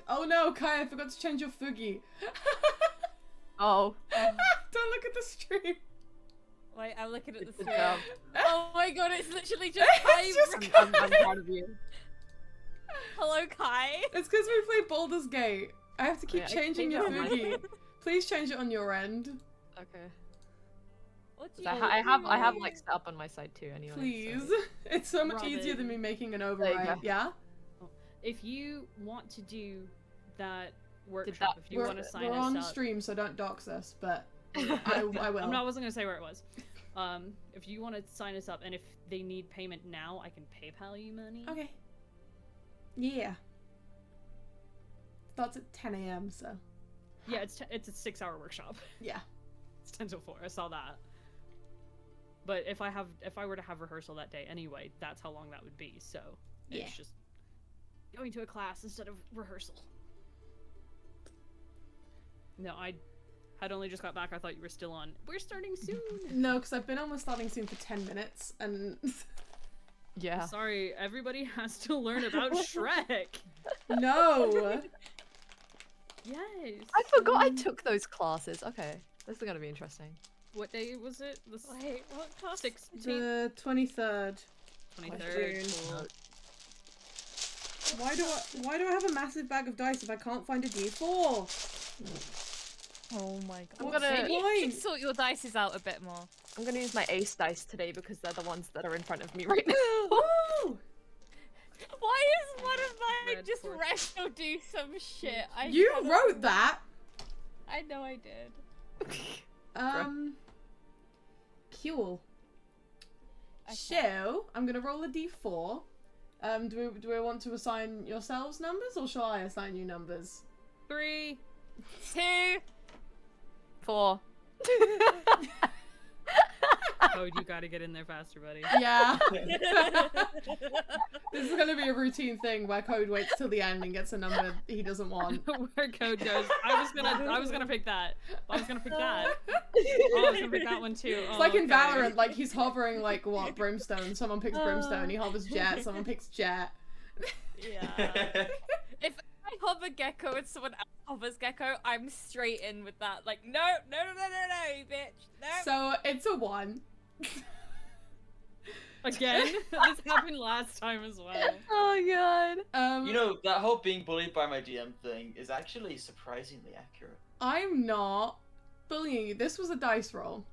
Oh no, Kai, I forgot to change your Foogie. Oh. Don't look at the stream. Wait, I'm looking at the Good stream. job. Oh my god, it's literally just Kai. It's just I'm proud of you. Hello, Kai. It's because we play Baldur's Gate. I have to keep Yeah, I changing think your that might- Foogie. Please change it on your end. Okay. What do So you I have like set up on my side too anyway. Please. So. It's so much easier than me Robin. making an you override. go. Yeah? If you want to do that that- workshop, if you want to sign we're us on up, stream, so don't dox us, but I will. I wasn't gonna say where it was. If you want to sign us up, and if they need payment now, I can PayPal you money. Okay. Yeah. Starts at 10 a.m., so. Yeah, it's a 6-hour workshop. Yeah. It's 10 till 4. I saw that. But if I were to have rehearsal that day anyway, that's how long that would be. So Yeah. it's just going to a class instead of rehearsal. No, I had only just got back. I thought you were still on. We're starting soon. No, because I've been almost starting soon for 10 minutes, and. Yeah. Sorry, everybody has to learn about Shrek. No! Yes. I forgot I took those classes. Okay. This is gonna be interesting. What day was it? The Wait, what class? 16th, The 23rd. 23rd. June. Why do I have a massive bag of dice if I can't find a D4? Oh my god. I'm What's gonna- the Maybe you point? should sort your dices out a bit more. I'm gonna use my ace dice today because they're the ones that are in front of me right now. Woo! Why is one of mine Red just fork. rest or do some shit? You cannot wrote remember. that! I know I did. Cool. Okay. So, I'm gonna roll a D4. Do we want to assign yourselves numbers, or shall I assign you numbers? 3. 2. 4. Code, you gotta get in there faster, buddy. Yeah. This is gonna be a routine thing where Code waits till the end and gets a number he doesn't want. Where Code goes. I was gonna pick that. I was gonna pick that. Oh, I was gonna pick that one too. It's like in Valorant, like he's hovering like what, Brimstone. Someone picks Brimstone, he hovers Jet, someone picks Jet. Yeah. If I hover Gecko and someone else hovers Gecko, I'm straight in with that. Like, no, bitch. No. So it's a 1. Again? This happened last time as well. Oh god. You know, that whole being bullied by my DM thing is actually surprisingly accurate. I'm not bullying you. This was a dice roll.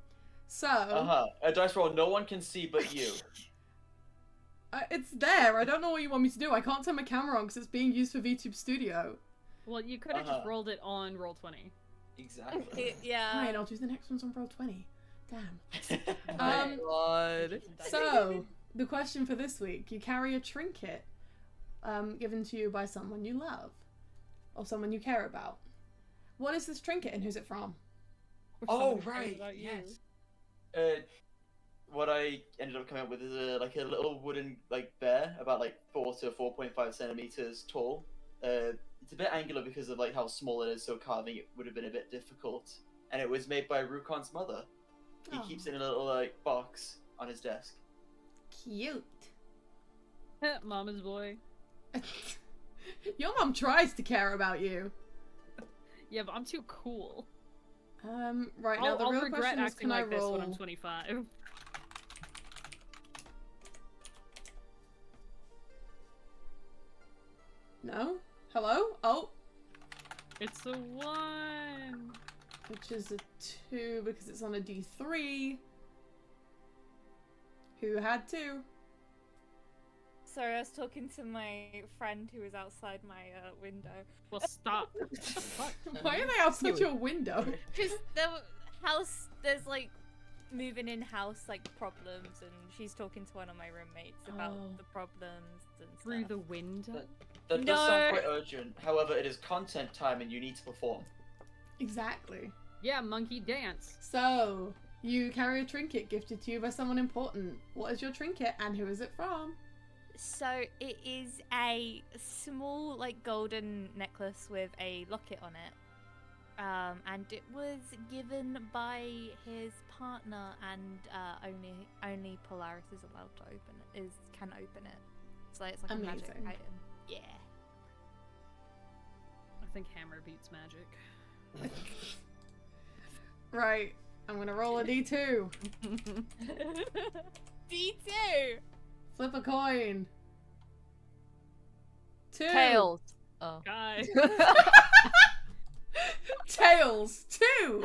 So A dice roll no one can see but you. it's there. I don't know what you want me to do. I can't turn my camera on because it's being used for VTube Studio. Well, you could have just rolled it on Roll20. Exactly. Yeah. Fine, I'll do the next ones on Roll20. Damn. Oh god. So, the question for this week: you carry a trinket given to you by someone you love or someone you care about. What is this trinket and who's it from? Oh, Someone cares right, about you. yes. What I ended up coming up with is like a little wooden bear, about 4 to 4.5 centimeters tall. It's a bit angular because of how small it is, so carving it would have been a bit difficult. And it was made by Rukon's mother. He Oh. keeps it in a little box on his desk. Cute. Mama's boy. Your mom tries to care about you. Yeah, but I'm too cool. Right now the I'll real regret question is, acting can I like this roll? when I'm 25. No? Hello? Oh, It's a 1. which is a 2 because it's on a D3. Who had 2? Sorry, I was talking to my friend who was outside my window. Well, stop. Why are they outside your window? Because there's moving in house problems, and she's talking to one of my roommates about Oh. the problems and stuff. Through the window? That does sound No. quite urgent. However, it is content time and you need to perform. Exactly. Yeah, monkey dance. So, you carry a trinket gifted to you by someone important. What is your trinket and who is it from? So it is a small golden necklace with a locket on it. And it was given by his partner, and only Polaris is allowed to can open it. So it's like a magic Amazing. item. Yeah. think hammer beats magic. Right. I'm gonna roll a d2. D2! Flip a coin. 2. Tails. Oh. Guy. Tails. 2.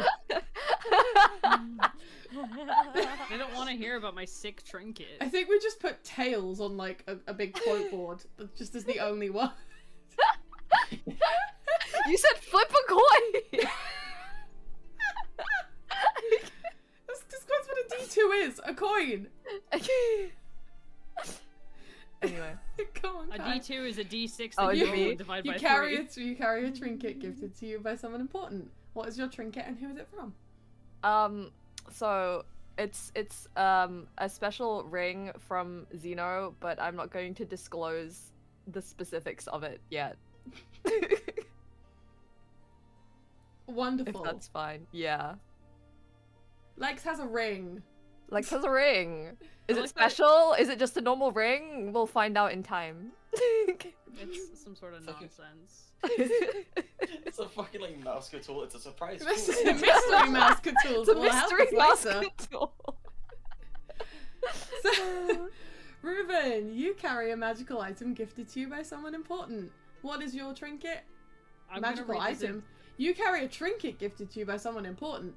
They don't want to hear about my sick trinket. I think we just put tails on like a big quote board, but just as the only one. You said flip a coin! That's what a d2 is. A coin. Anyway. Come on, A Kai. D2 is a D6 Oh, that you you mean- roll and divide You by carry 3. you carry a trinket gifted to you by someone important. What is your trinket and who is it from? So it's a special ring from Xeno, but I'm not going to disclose the specifics of it yet. Wonderful. If that's fine. Yeah. Lex has a ring. Lex has a ring. Is I it like that- special? Is it just a normal ring? We'll find out in time. It's some sort of It's like a- nonsense. It's a fucking like mouse tool. It's a surprise. This tool. is a mystery mouse tool. It's a We'll help mystery us mask later. tool. So, Ruben, you carry a magical item gifted to you by someone important. What is your trinket? I'm gonna Magical read this item. You carry a trinket gifted to you by someone important.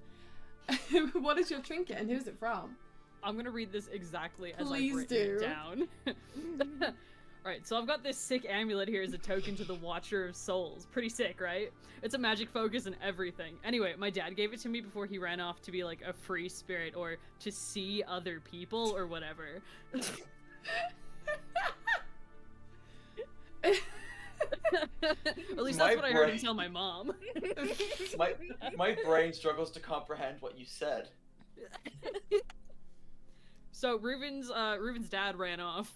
What is your trinket and who's it from? I'm gonna read this exactly as Please I've written do. it down. Alright, so I've got this sick amulet here as a token to the Watcher of Souls. Pretty sick, right? It's a magic focus and everything. Anyway, my dad gave it to me before he ran off to be like a free spirit or to see other people or whatever. At least that's My what I heard him brain- tell my mom. my brain struggles to comprehend what you said. So Reuben's dad ran off.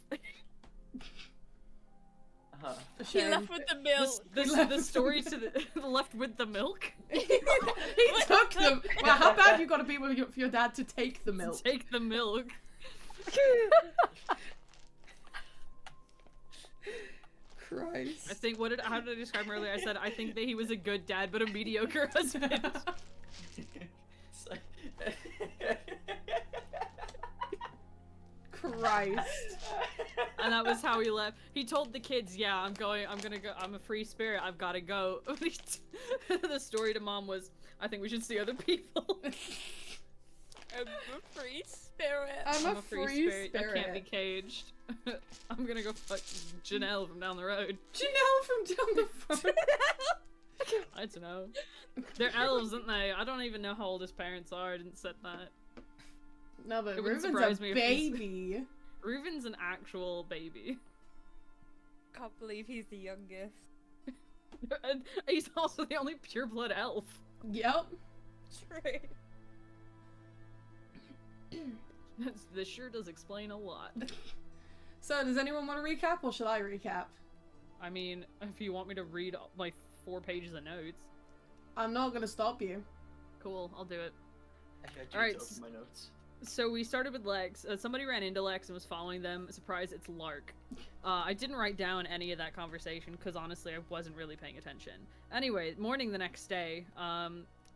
Uh-huh. A He shame. left with the milk. The story to the left with the milk. He took them. Wow, how bad you got to be with for your dad to take the milk? Take the milk. Christ. I think how did I describe him earlier? I said I think that he was a good dad but a mediocre husband. It's like- Christ. And that was how he left. He told the kids, "Yeah, I'm gonna go. I'm a free spirit. I've got to go." The story to mom was, "I think we should see other people." I'm a free spirit. I'm a free I can't be spirit. caged. I'm gonna go fuck Janelle from down the road. Janelle from down the road. I don't know. They're elves, aren't they? I don't even know how old his parents are. I didn't set that. No, but It wouldn't Ruben's surprise a me if he's- baby. Reuven's an actual baby. Can't believe he's the youngest. And he's also the only pureblood elf. Yep. True. This sure does explain a lot. So, does anyone want to recap, or shall I recap? I mean, if you want me to read like 4 pages of notes, I'm not gonna stop you. cool, I'll do it. Actually, I do Alright, need to open my notes. So we started with Lex. Somebody ran into Lex and was following them. Surprise, it's Lark. I didn't write down any of that conversation because honestly I wasn't really paying attention. Anyway, morning the next day,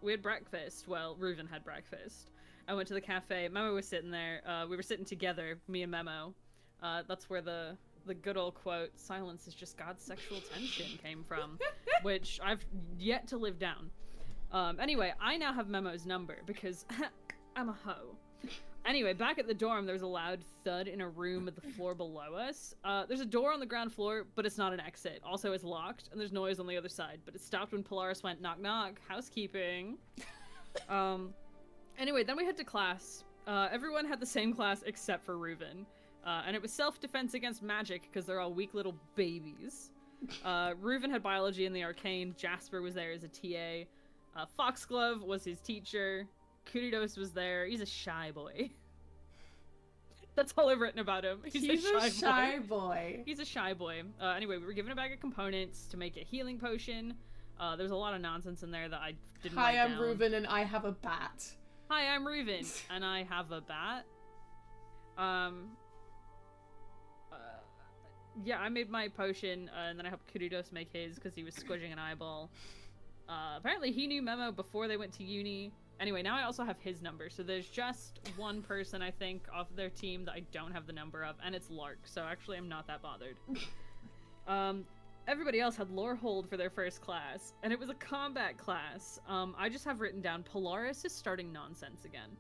we had breakfast. Well, Reuven had breakfast. I went to the cafe. Memo was sitting there. We were sitting together, me and Memo. That's where the good old quote, "Silence is just God's sexual tension," came from, which I've yet to live down. Anyway, I now have Memo's number because I'm a hoe. Anyway, back at the dorm, there's a loud thud in a room at the floor below us. There's a door on the ground floor, but it's not an exit. Also, it's locked, and there's noise on the other side, but it stopped when Polaris went, "Knock, knock, housekeeping." Anyway, then we head to class. Everyone had the same class except for Reuven. And it was self-defense against magic, because they're all weak little babies. Reuven had biology in the arcane. Jasper was there as a TA. Foxglove was his teacher. Kuridos was there. He's a shy boy. That's all I've written about him. He's a shy boy. He's a shy boy. Anyway, we were given a bag of components to make a healing potion. There's a lot of nonsense in there that I didn't write Hi, I'm down. Reuven, and I have a bat. Hi, I'm Reuven, and I yeah, I made my potion, and then I helped Kuridos make his because he was squishing an eyeball. Apparently he knew Memo before they went to uni. Anyway, now I also have his number, so there's just one person, I think, off their team that I don't have the number of, and it's Lark, so actually I'm not that bothered. Everybody else had Lorehold for their first class, and it was a combat class. I just have written down, Polaris is starting nonsense again.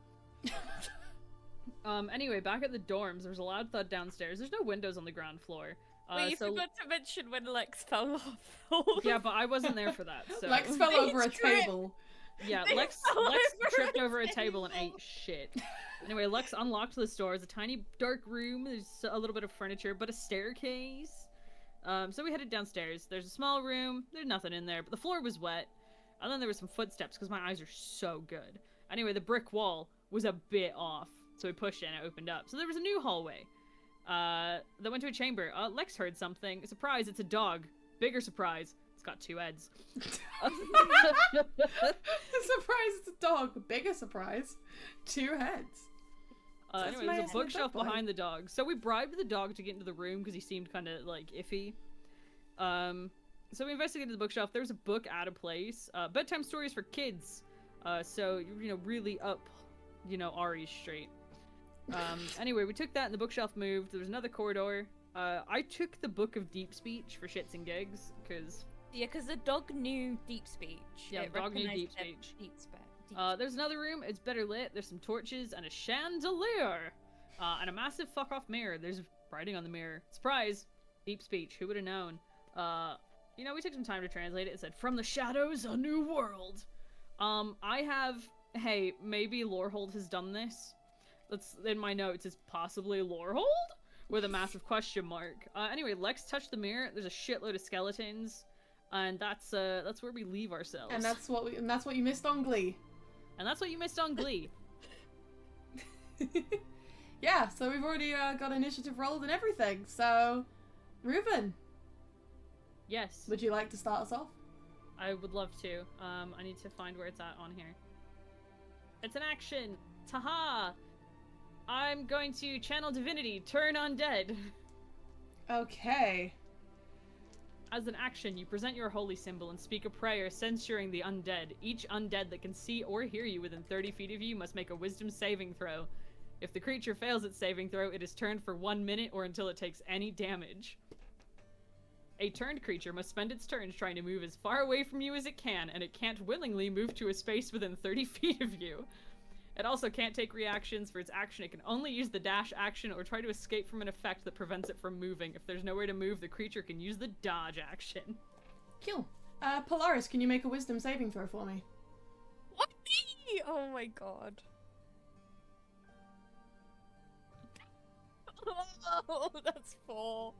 Anyway, back at the dorms, there was a loud thud downstairs. There's no windows on the ground floor. Wait, you forgot to mention when Lex fell off. Yeah, but I wasn't there for that, so... Lex fell over a table. Yeah, Lex tripped over a table and ate shit. Anyway, Lex unlocked this door. It's a tiny, dark room. There's a little bit of furniture, but a staircase. So we headed downstairs. There's a small room. There's nothing in there, but the floor was wet. And then there were some footsteps, because my eyes are so good. Anyway, the brick wall was a bit off, so we pushed it and it opened up. So there was a new hallway that went to a chamber. Lex heard something. Surprise, it's a dog. Bigger surprise, it's got 2 heads. Surprise, it's a dog. Bigger surprise, 2 heads. Anyway, there's a bookshelf behind the dog. So we bribed the dog to get into the room because he seemed kind of, like, iffy. So we investigated the bookshelf. There was a book out of place. Bedtime stories for kids. So, you know, really up, you know, Ari's street. Anyway, we took that and the bookshelf moved. There was another corridor. I took the Book of Deep Speech for shits and gigs, because... Yeah, because the dog knew deep speech. Yeah, the dog knew deep speech. There's another room. It's better lit. There's some torches and a chandelier. And a massive fuck off mirror. There's writing on the mirror. Surprise! Deep speech. Who would have known? You know, we took some time to translate it. It said, "From the shadows, a new world." I have... Hey, maybe Lorehold has done this. That's in my notes. It's possibly Lorehold? With a massive question mark. Anyway, Lex touched the mirror. There's a shitload of skeletons. And that's where we leave ourselves. And that's what you missed on Glee. And that's what you missed on Glee. Yeah, so we've already got initiative rolled and everything. So, Reuben. Yes. Would you like to start us off? I would love to. I need to find where it's at on here. It's an action. Taha! I'm going to channel divinity, turn undead. Okay. As an action, you present your holy symbol and speak a prayer censuring the undead. Each undead that can see or hear you within 30 feet of you must make a wisdom saving throw. If the creature fails its saving throw, it is turned for 1 minute or until it takes any damage. A turned creature must spend its turns trying to move as far away from you as it can, and it can't willingly move to a space within 30 feet of you. It also can't take reactions for its action. It can only use the dash action or try to escape from an effect that prevents it from moving. If there's nowhere to move, the creature can use the dodge action. Cool. Polaris, can you make a wisdom saving throw for me? What? Oh my god. Oh, that's 4.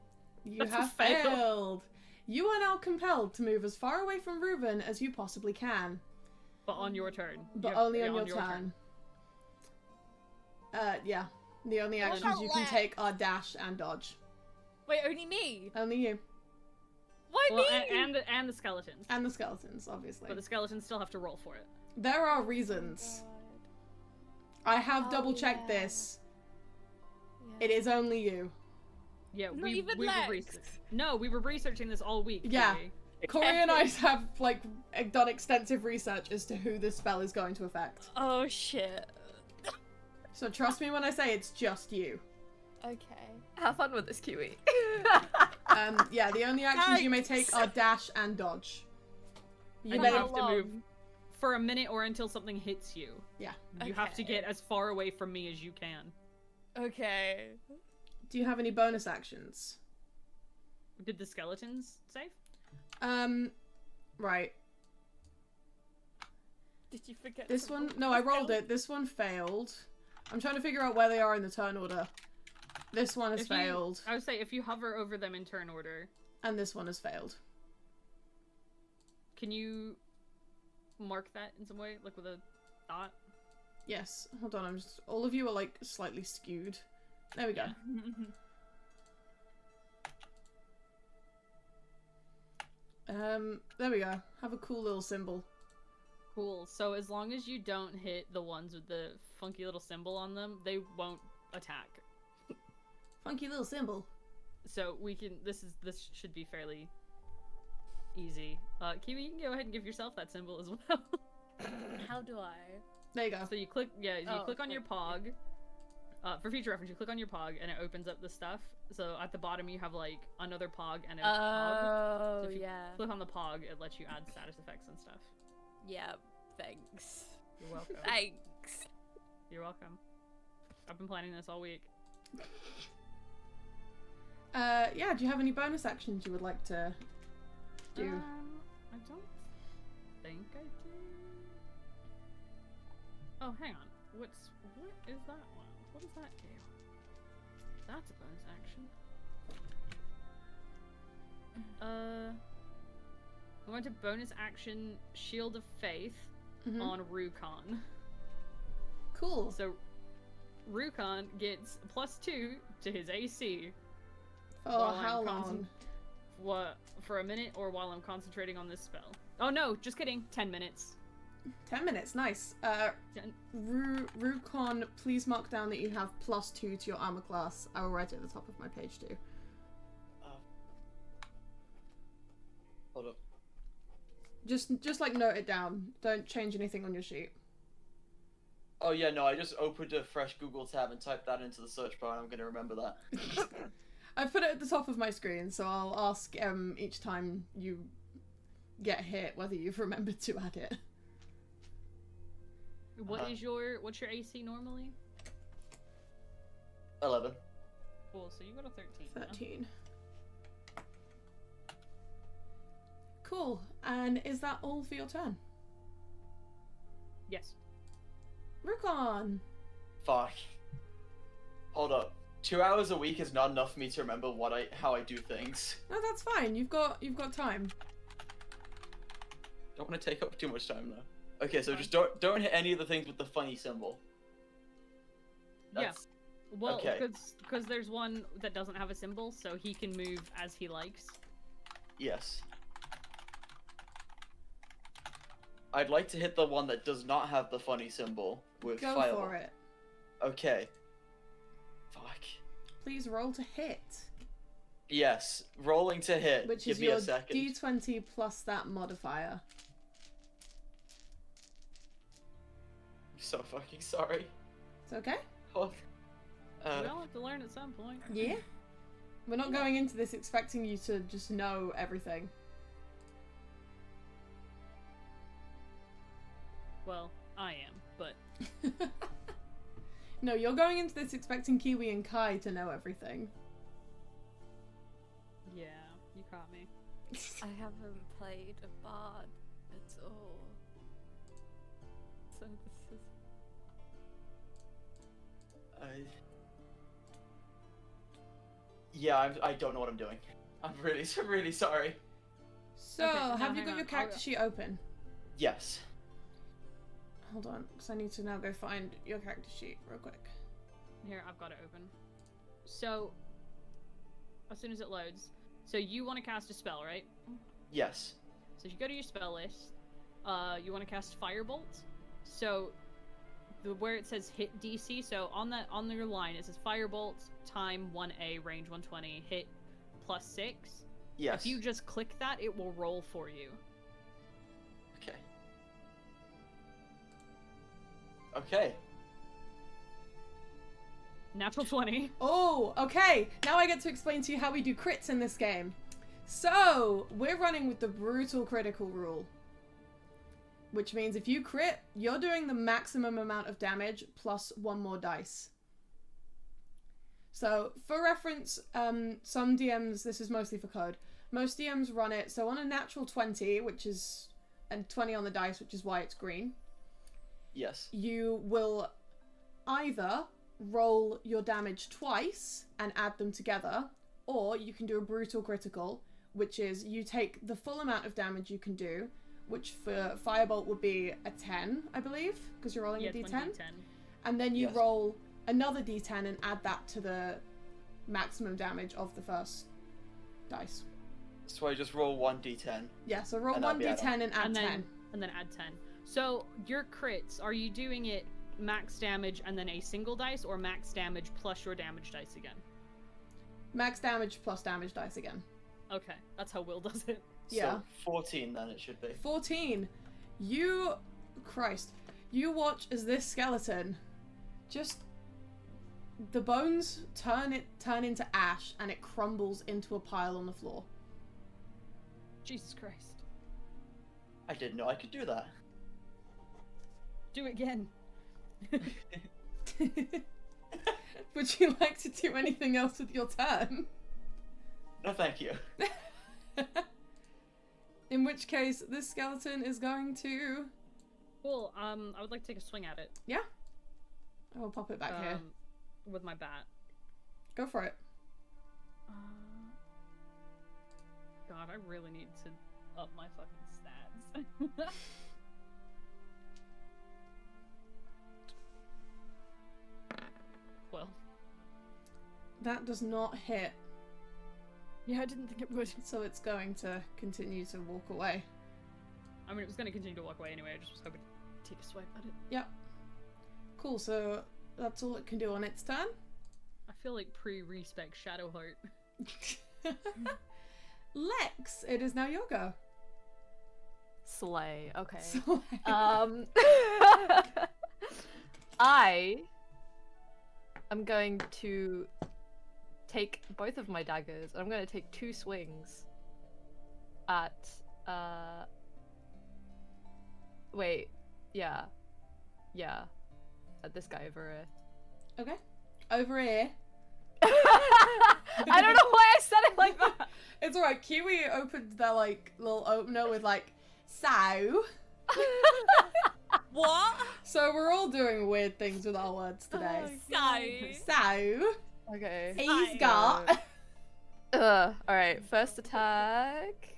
You That's a have fail. failed. You are now compelled to move as far away from Reuben as you possibly can. But on your turn. But Yeah, only yeah, on your turn. Yeah. The only What actions about you can Lex? take are dash and dodge. Wait, only me? Only you. Why Well, me? and the skeletons. And the skeletons, obviously. But the skeletons still have to roll for it. There are reasons. I have Oh, double-checked yeah. this. It is only you. Yeah, Not we even were Lex. we were researching this all week. Yeah. Corey. Corey and I have, like, done extensive research as to who this spell is going to affect. Oh shit. So trust me when I say it's just you. Okay. Have fun with this, Kiwi. Yeah, the only actions you may take are dash and dodge. You And may you have to long? move for a minute or until something hits you. Yeah. You have to Okay. get as far away from me as you can. Okay. Do you have any bonus actions? Did the skeletons save? Right. Did you forget This to one? roll No, the I rolled spell? it. This one failed. I'm trying to figure out where they are in the turn order. This one has failed. I would say if you hover over them in turn order, And this one has failed. can you mark that in some way, like with a dot? Yes. Hold on, I'm just... All of you are, like, slightly skewed. There we go. There we go. Have a cool little symbol. Cool. So as long as you don't hit the ones with the funky little symbol on them, they won't attack. Funky little symbol. So we can. This should be fairly easy. Kiwi, you can go ahead and give yourself that symbol as well. How do I? There you go. So you click. Yeah, you Oh, click on your cool. pog. For future reference, you click on your pog and it opens up the stuff. So at the bottom you have like another pog and a pog. Oh, So if you yeah. click on the pog, it lets you add status effects and stuff. Yeah, thanks. You're welcome. Thanks. You're welcome. I've been planning this all week. Yeah, do you have any bonus actions you would like to do? I don't think I do. Oh, hang on. What is that one? What does that do? That's a bonus action. I went to bonus action Shield of Faith Mhm. on Rukon. Cool. So Rukon gets +2 to his AC For while how I'm long? for a minute or while I'm concentrating on this spell. Oh no, just kidding. 10 minutes. 10 minutes, nice. 10. Rukon, please mark down that you have +2 to your armor class. I will write it at the top of my page too. Hold up. Just like note it down. Don't change anything on your sheet. Oh yeah, no, I just opened a fresh Google tab and typed that into the search bar, and I'm gonna remember that. I've put it at the top of my screen, so I'll ask each time you get hit whether you've remembered to add it. What's your AC normally? 11. Cool, so you got a 13. now. 13. Cool. And is that all for your turn? Yes. Rukon! Fuck. Hold up. 2 hours a week is not enough for me to remember how I do things. No, that's fine. You've got time. Don't want to take up too much time though. Okay, so just don't hit any of the things with the funny symbol. That's, Well, Okay. because there's one that doesn't have a symbol, so he can move as he likes. Yes. I'd like to hit the one that does not have the funny symbol with Go Fireball. for it. Okay. Fuck. Please roll to hit. Yes, rolling to hit. Which Give is me your a second. d20 plus that modifier. I'm so fucking sorry. It's okay? Oh. We all have to learn at some point. Yeah. We're not going into this expecting you to just know everything. Well, I am, but No, you're going into this expecting Kiwi and Kai to know everything. yeah, you caught me. I haven't played a bard at all. So this is... Yeah, I don't know what I'm doing. I'm really sorry. So, Okay, now have you hang got on, your character I'll- sheet open? Yes. Hold on, because I need to now go find your character sheet real quick. Here, I've got it open. So, as soon as it loads, so you want to cast a spell, right? Yes. So if you go to your spell list, you want to cast Firebolt. So, where it says hit DC, so on your line it says Firebolt, time 1A, range 120, hit +6. Yes. If you just click that, it will roll for you. Okay. Okay. Natural 20. Oh, okay. Now I get to explain to you how we do crits in this game. So, we're running with the brutal critical rule. Which means if you crit, you're doing the maximum amount of damage plus one more dice. So, for reference, some DMs, this is mostly for code, most DMs run it, so on a natural 20, and 20 on the dice, which is why it's green, Yes. you will either roll your damage twice and add them together, or you can do a brutal critical, which is you take the full amount of damage you can do, which for Firebolt would be a 10, I believe, because you're rolling a d10. 20d10. And then you Yes. roll another d10 and add that to the maximum damage of the first dice. So I just roll 1d10. Yeah, so roll And one that'll be d10 and add 10. And then add 10. So, your crits, are you doing it max damage and then a single dice, or max damage plus your damage dice again? Max damage plus damage dice again. Okay, that's how Will does it. Yeah. So 14 then it should be. 14. Christ. You watch as this skeleton just... The bones turn into ash and it crumbles into a pile on the floor. Jesus Christ. I didn't know I could do that. Do it again. Would you like to do anything else with your turn? No, thank you. In which case, this skeleton is going to... Cool, I would like to take a swing at it. Yeah. I will pop it back here. With my bat. Go for it. God, I really need to up my fucking stats. Well. That does not hit, Yeah, I didn't think it would. so it's going to continue to walk away. I mean, it was going to continue to walk away anyway, I just was hoping to take a swipe at it. Yep. Cool, so that's all it can do on its turn. I feel like pre-respec Shadowheart. Lex, it is now your go. Slay. Okay. Slay. I am going to take both of my daggers and I'm going to take 2 swings at wait, yeah, at this guy over here. Okay. Over here. I don't know why I said it like that. It's alright, Kiwi opened their like little opener with like, so. What? So we're all doing weird things with our words today. So, Okay. he's got... Alright, first attack.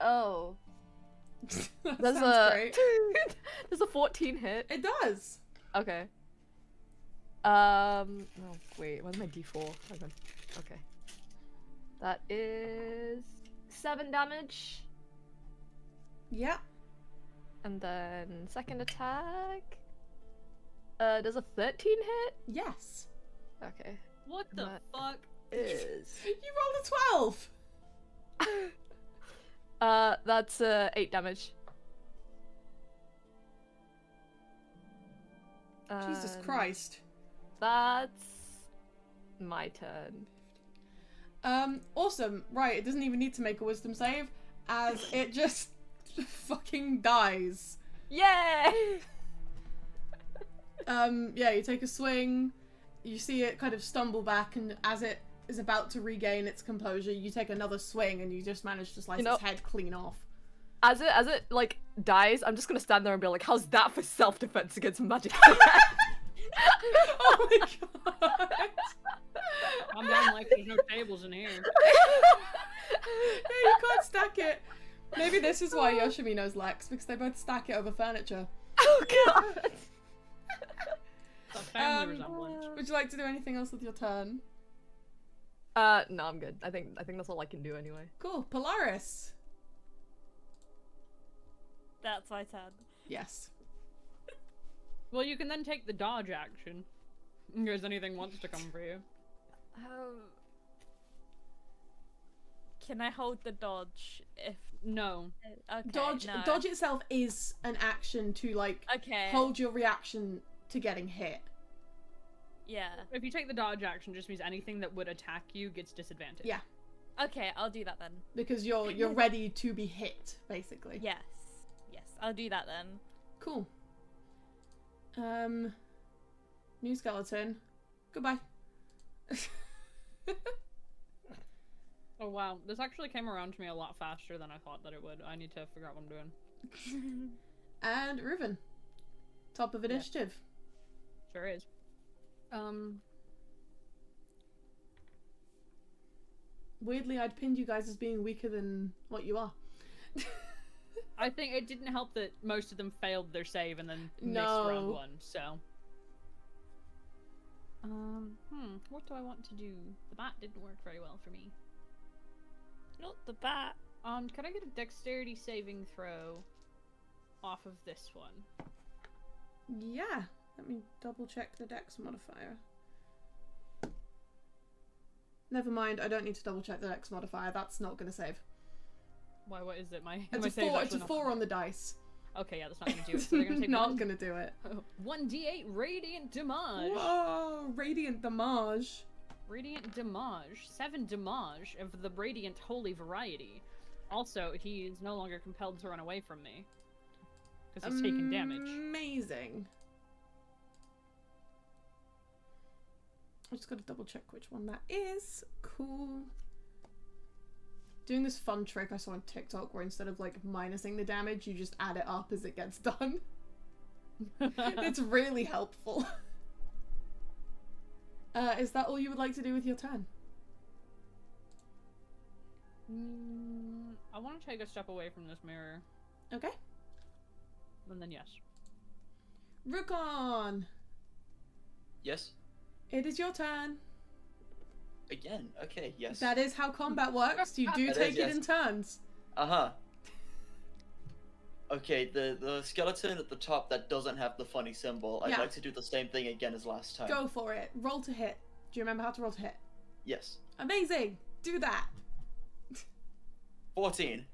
Oh. That There's sounds great. there's a 14 hit. It does. Okay. Oh wait, where's my D4? Hang on. Okay. That is 7 damage. Yeah. And then second attack. Does a 13 hit? Yes. Okay. What the That- fuck? Is You rolled a 12. that's 8 damage. Jesus And Christ. That's my turn. Awesome. Right, it doesn't even need to make a wisdom save, as it just fucking dies. Yay! Yeah, you take a swing, you see it kind of stumble back, and as it is about to regain its composure, you take another swing and you just manage to slice its head clean off. As it like dies, I'm just gonna stand there and be like, "How's that for self-defense against magic?" Oh my god. I'm down like there's no tables in here. Yeah, you can't stack it. Maybe this is why Yoshimi knows Lex, because they both stack it over furniture. Oh god. It's a family resemblance. Would you like to do anything else with your turn? No, I'm good. I think that's all I can do anyway. Cool. Polaris. That's my turn. Yes. Well, you can then take the dodge action. In case anything wants to come for you. Can I hold the dodge if No. okay, Dodge no. dodge itself is an action to like Okay. hold your reaction to getting hit. Yeah. If you take the dodge action, it just means anything that would attack you gets disadvantage. Yeah. Okay, I'll do that then. Because you're ready to be hit, basically. Yes. Yes, I'll do that then. Cool. New skeleton. Goodbye. Oh wow, this actually came around to me a lot faster than I thought that it would. I need to figure out what I'm doing. And Reuven. Top of initiative. Sure is. Weirdly, I'd pinned you guys as being weaker than what you are. I think it didn't help that most of them failed their save and then missed No. round 1, so. What do I want to do? The bat didn't work very well for me. Not the bat. Can I get a dexterity saving throw off of this one? Yeah. Let me double check the dex modifier. Never mind, I don't need to double check the Dex modifier. That's not going to save. Why? What is it? It's a 4. It's a 4 on the dice. Okay, yeah, that's not gonna do it. So they're gonna take not gonna do it. 1d8 radiant damage. Whoa, radiant damage. Radiant damage. 7 damage of the radiant holy variety. Also, he is no longer compelled to run away from me because he's taking damage. Amazing. I just gotta double check which one that is. Cool. Doing this fun trick I saw on TikTok where instead of like minusing the damage, you just add it up as it gets done. It's really helpful. Is that all you would like to do with your turn? I want to take a step away from this mirror. Okay. And then yes. Rukon! Yes. It is your turn. Again. Okay. Yes. That is how combat works. You do That take is, it yes. in turns. Uh-huh. Okay, the skeleton at the top that doesn't have the funny symbol, I'd Yeah. like to do the same thing again as last time. Go for it. Roll to hit. Do you remember how to roll to hit? Yes. Amazing! Do that. 14.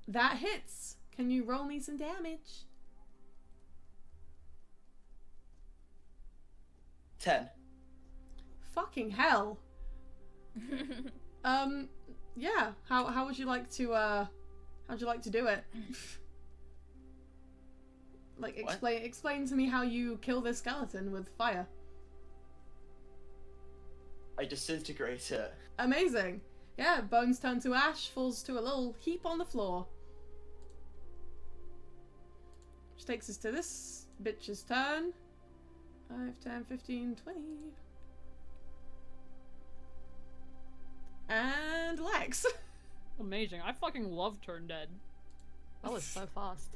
That hits. Can you roll me some damage? 10. Fucking hell. Yeah. How would you like to how'd you like to do it? Like explain to me how you kill this skeleton with fire. I disintegrate it. Amazing. Yeah, bones turn to ash, falls to a little heap on the floor. Which takes us to this bitch's turn. 5, 10, 15, 20. And Lex. Amazing. I fucking love Turn Dead. That was so fast.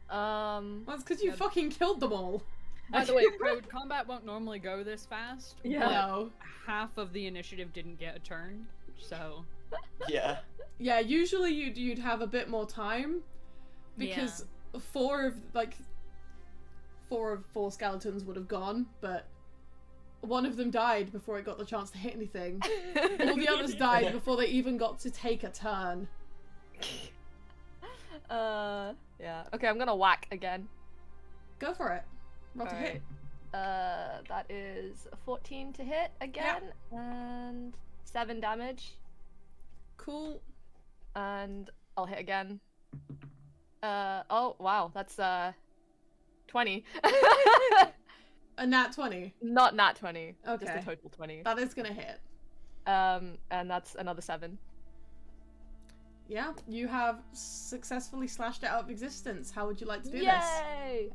Well, it's because you Yeah. fucking killed them all. By the way, Code, combat won't normally go this fast. Yeah. but No. half of the initiative didn't get a turn, so Yeah. Yeah, usually you'd have a bit more time. Because four of four skeletons would have gone, but one of them died before it got the chance to hit anything. All the others died before they even got to take a turn. Yeah. Okay, I'm gonna whack again. Go for it. Roll to hit. Alright. That is 14 to hit again, and 7 damage, Cool. and I'll hit again. Oh wow, that's 20. A nat 20. Not nat 20. Just Okay. a total 20. That is gonna hit. And that's another 7. Yeah, you have successfully slashed it out of existence. How would you like to do this? Yay!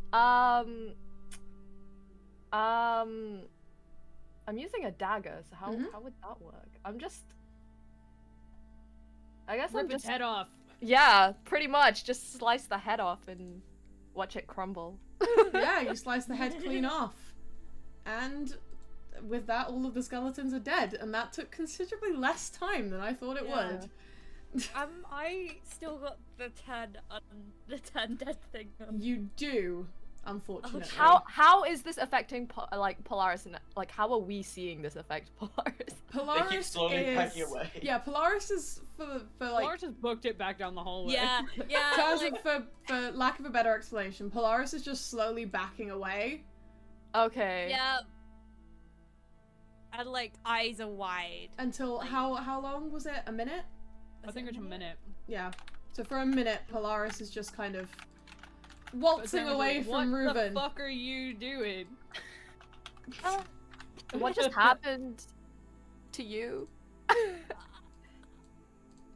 I'm using a dagger, so how would that work? I guess rip I'm just its head off. yeah, pretty much just slice the head off and watch it crumble. Yeah, you slice the head clean off. And with that, all of the skeletons are dead, and that took considerably less time than I thought it would. I still got the turn dead thing on. You do, unfortunately. How is this affecting Polaris, and like how are we seeing this affect Polaris? Polaris They keep slowly is... packing away. Yeah, Polaris is for like... Lars has booked it back down the hallway. Yeah, yeah. terms like, of, for lack of a better explanation, Polaris is just slowly backing away. Okay. yeah. And like eyes are wide. Until Like- how long was it? A minute? I think it's a minute. Yeah. So for a minute, Polaris is just kind of waltzing away from What the Reuben. fuck are you doing? What just happened to you?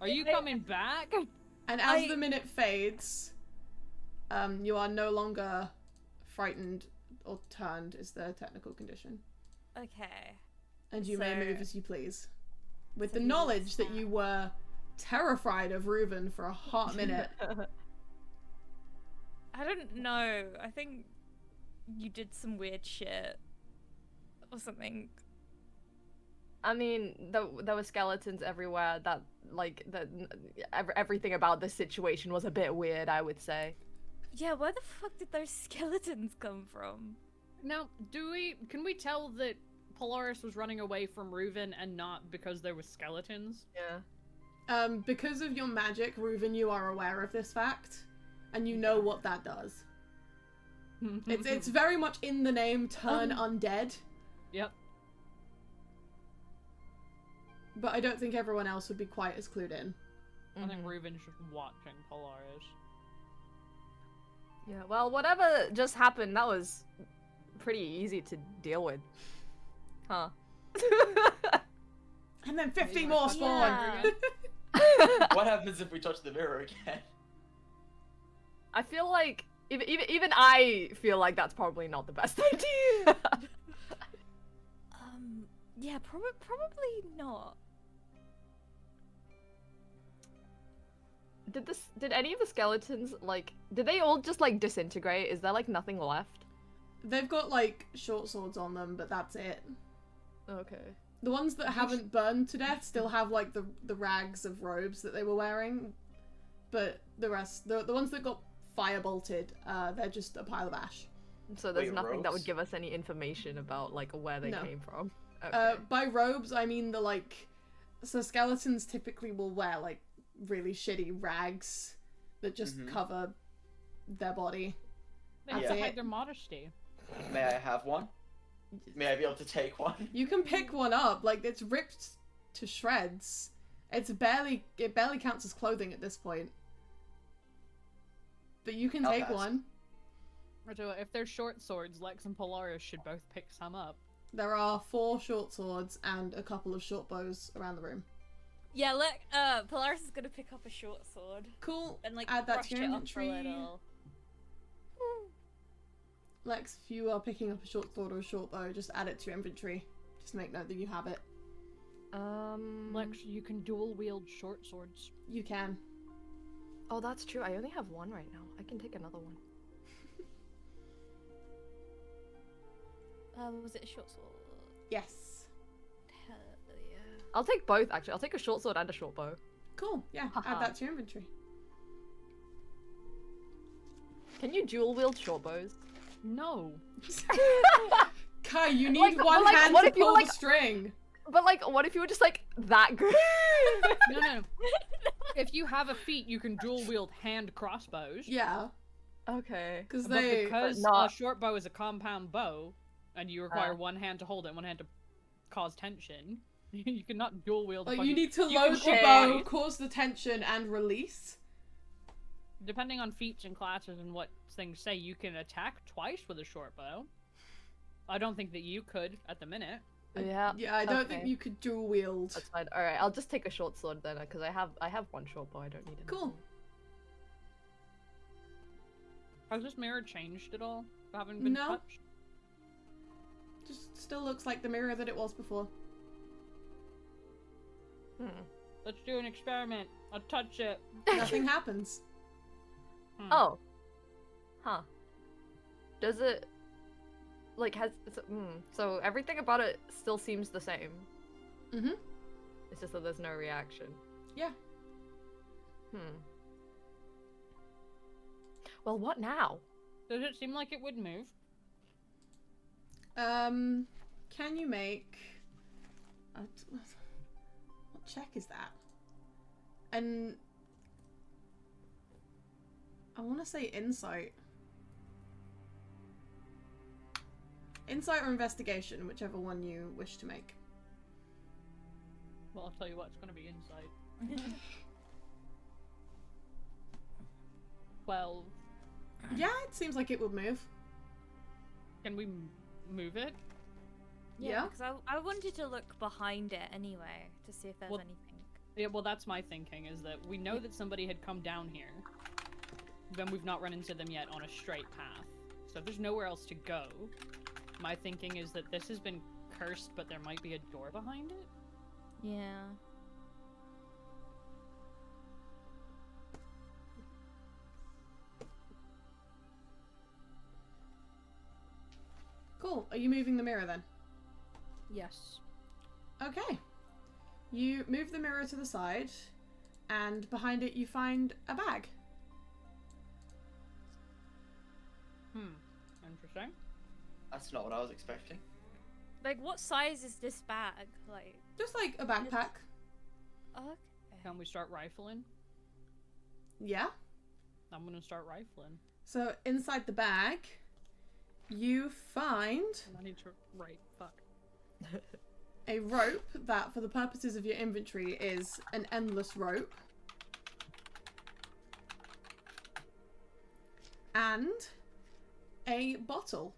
Are you coming back? And as the minute fades, you are no longer frightened or turned, is the technical condition. Okay. And you may So- move as you please. With So the he knowledge was that you were terrified of Reuben for a hot minute. I don't know. I think you did some weird shit or something. I mean, there were skeletons everywhere. That everything about this situation was a bit weird, I would say. Yeah, where the fuck did those skeletons come from? Now, can we tell that Polaris was running away from Reuven and not because there was skeletons? Yeah. Because of your magic, Reuven, you are aware of this fact, and you know what that does. It's very much in the name, turn undead. Yep. But I don't think everyone else would be quite as clued in. I think Reuven's just watching Polaris. Yeah, well, whatever just happened, that was pretty easy to deal with. Huh. And then 50 more spawn! Yeah. What happens if we touch the mirror again? I feel like, even I feel like that's probably not the best idea. Yeah, probably not. Did any of the skeletons, like, did they all just, like, disintegrate? Is there, like, nothing left? They've got, like, short swords on them, but that's it. Okay. The ones that haven't burned to death still have, like, the rags of robes that they were wearing. But the rest, the ones that got fire-bolted, they're just a pile of ash. So there's Wait, nothing that would robes? give us any information about, like, where they No. came from? Okay. By robes, I mean the, like... So skeletons typically will wear, like, really shitty rags that just cover their body. They That's have to it. hide their modesty. May I have one? May I be able to take one? You can pick one up, like, it's ripped to shreds. It barely counts as clothing at this point. But you can I'll take pass. one. So if they're short swords, Lex and Polaris should both pick some up. There are 4 short swords and a couple of short bows around the room. Yeah, look, Polaris is gonna pick up a short sword Cool. and like Add that brush to your it up a inventory. little. Lex, if you are picking up a short sword or a short bow, just add it to your inventory. Just make note that you have it. Lex, you can dual wield short swords. You can. Oh, that's true. I only have one right now. I can take another one. Was it a short sword? Yes. Hell yeah. I'll take both, actually. I'll take a short sword and a short bow. Cool. Yeah, add that to your inventory. Can you dual wield short bows? No. Kai, you need Like, one like, hand what to if you pull were, like- the string. But, like, what if you were just, like, that good? No. If you have a feat, you can dual wield hand crossbows. Yeah, Okay. because But they... because But not- a short bow is a compound bow, and you require Ah. one hand to hold it and one hand to cause tension, you cannot dual wield. Like, fucking- you need to you can load the shoot bow, twice. cause the tension, and release. Depending on feats and classes and what things say, you can attack twice with a short bow. I don't think that you could at the minute. Yeah. Yeah, I don't think okay. you could dual wield. That's fine. Alright, I'll just take a short sword then, because I have one short bow. I don't need it. Cool. Has this mirror changed at all? Haven't been No. touched? Just still looks like the mirror that it was before. Let's do an experiment. I'll touch it. Nothing happens. Oh. Huh. Does it... Like, so everything about it still seems the same. Mm-hmm. It's just that there's no reaction. Yeah. Well, what now? Does it seem like it would move? Can you make... what check is that? And... I want to say insight. Insight or investigation, whichever one you wish to make. Well, I'll tell you what, it's gonna be insight. 12. Yeah, it seems like it would move. Can we move it? Yeah. Because I wanted to look behind it anyway to see if there's Well- anything. Yeah, well, that's my thinking, is that we know that somebody had come down here. Then we've not run into them yet on a straight path. So if there's nowhere else to go, my thinking is that this has been cursed, but there might be a door behind it? Yeah. Cool. Are you moving the mirror then? Yes. Okay. You move the mirror to the side, and behind it you find a bag. Interesting. That's not what I was expecting. Like, what size is this bag? Like, Just like a backpack. okay. Can we start rifling? Yeah. I'm gonna start rifling. So inside the bag, you find I need to write. Fuck. a rope that, for the purposes of your inventory, is an endless rope. And a bottle.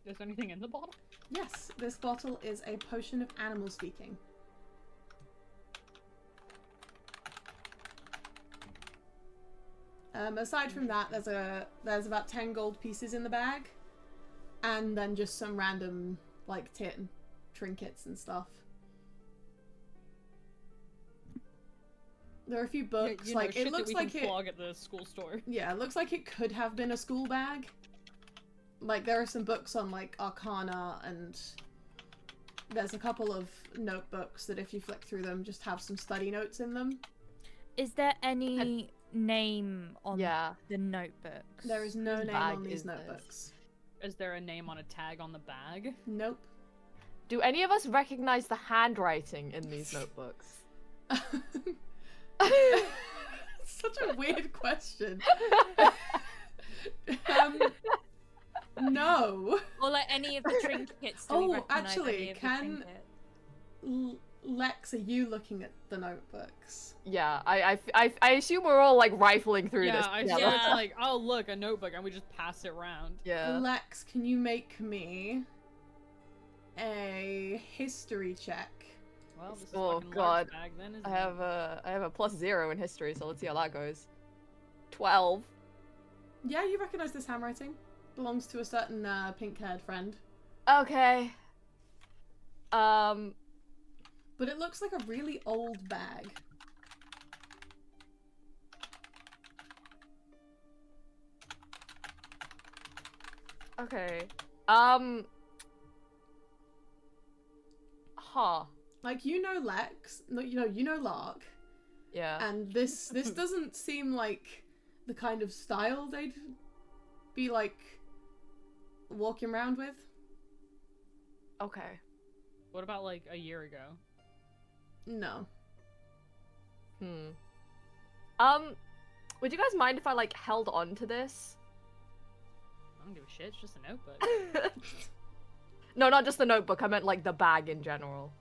Is there anything in the bottle? Yes, this bottle is a potion of animal speaking. Aside from that, there's about 10 gold pieces in the bag, and then just some random like trinkets and stuff. There are a few books. You know, like shit it looks that we like can it. flog at the school store. Yeah, it looks like it could have been a school bag. Like there are some books on like Arcana, and there's a couple of notebooks that if you flick through them, just have some study notes in them. Is there any name on Yeah. the notebooks? There is no name bag on these is this? notebooks. Is there a name on a tag on the bag? Nope. Do any of us recognize the handwriting in these notebooks? Such a weird question. No. Or like any of the trinkets? Do we Oh, recognize actually, any of the can- trinkets? Lex, are you looking at the notebooks? Yeah, I assume we're all like rifling through Yeah, this. I together. yeah. It's like, oh look, a notebook, and we just pass it around. Yeah. Lex, can you make me a history check? Well, this is Oh, fucking God. large bag then, isn't I it? have a +0 in history, so let's see how that goes. 12. Yeah, you recognize this handwriting. Belongs to a certain pink-haired friend. Okay. But it looks like a really old bag. Okay. Huh. Like, you know Lex, no, you know Lark, Yeah. and this doesn't seem like the kind of style they'd be, like, walking around with. Okay. What about like a year ago? No. Would you guys mind if I like held on to this? I don't give a shit. It's just a notebook. No, not just the notebook. I meant like the bag in general.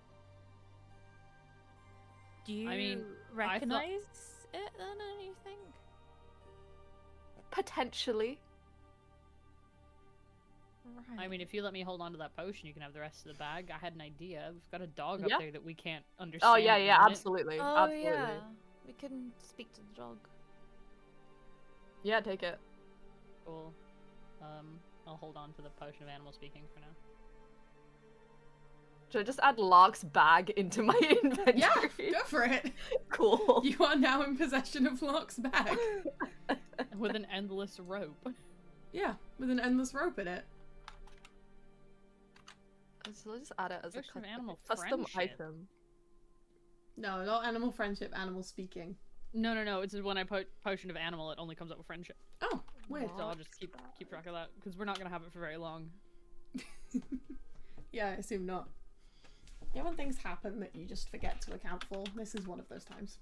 Do you I mean, recognize it then, anything? Potentially. Right. I mean, if you let me hold on to that potion, you can have the rest of the bag. I had an idea. We've got a dog Yeah. up there that we can't understand. Oh yeah, yeah, right? absolutely. Oh Absolutely. yeah, we can speak to the dog. Yeah, take it. Cool. I'll hold on to the potion of animal speaking for now. Should I just add Lark's bag into my inventory? Yeah, go for it. Cool. You are now in possession of Lark's bag. With an endless rope. Yeah, with an endless rope in it. So let's just add it as a Potion of animal custom friendship. item. No, not animal friendship, animal speaking. No. It's when I put potion of animal, it only comes up with friendship. Oh, weird. So I'll just keep track of that because we're not gonna have it for very long. Yeah, I assume not. Yeah, when things happen that you just forget to account for, this is one of those times.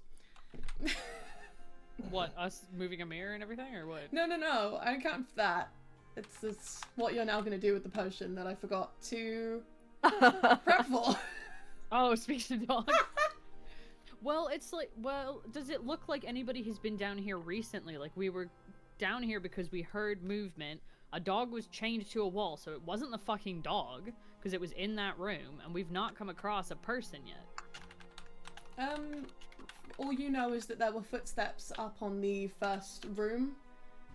What, us moving a mirror and everything, or what? No, I account for that. It's what you're now going to do with the potion that I forgot to prep for. Oh, speak to dog. Well, it's like, does it look like anybody has been down here recently? Like, we were down here because we heard movement. A dog was chained to a wall, so it wasn't the fucking dog, because it was in that room, and we've not come across a person yet. All you know is that there were footsteps up on the first room,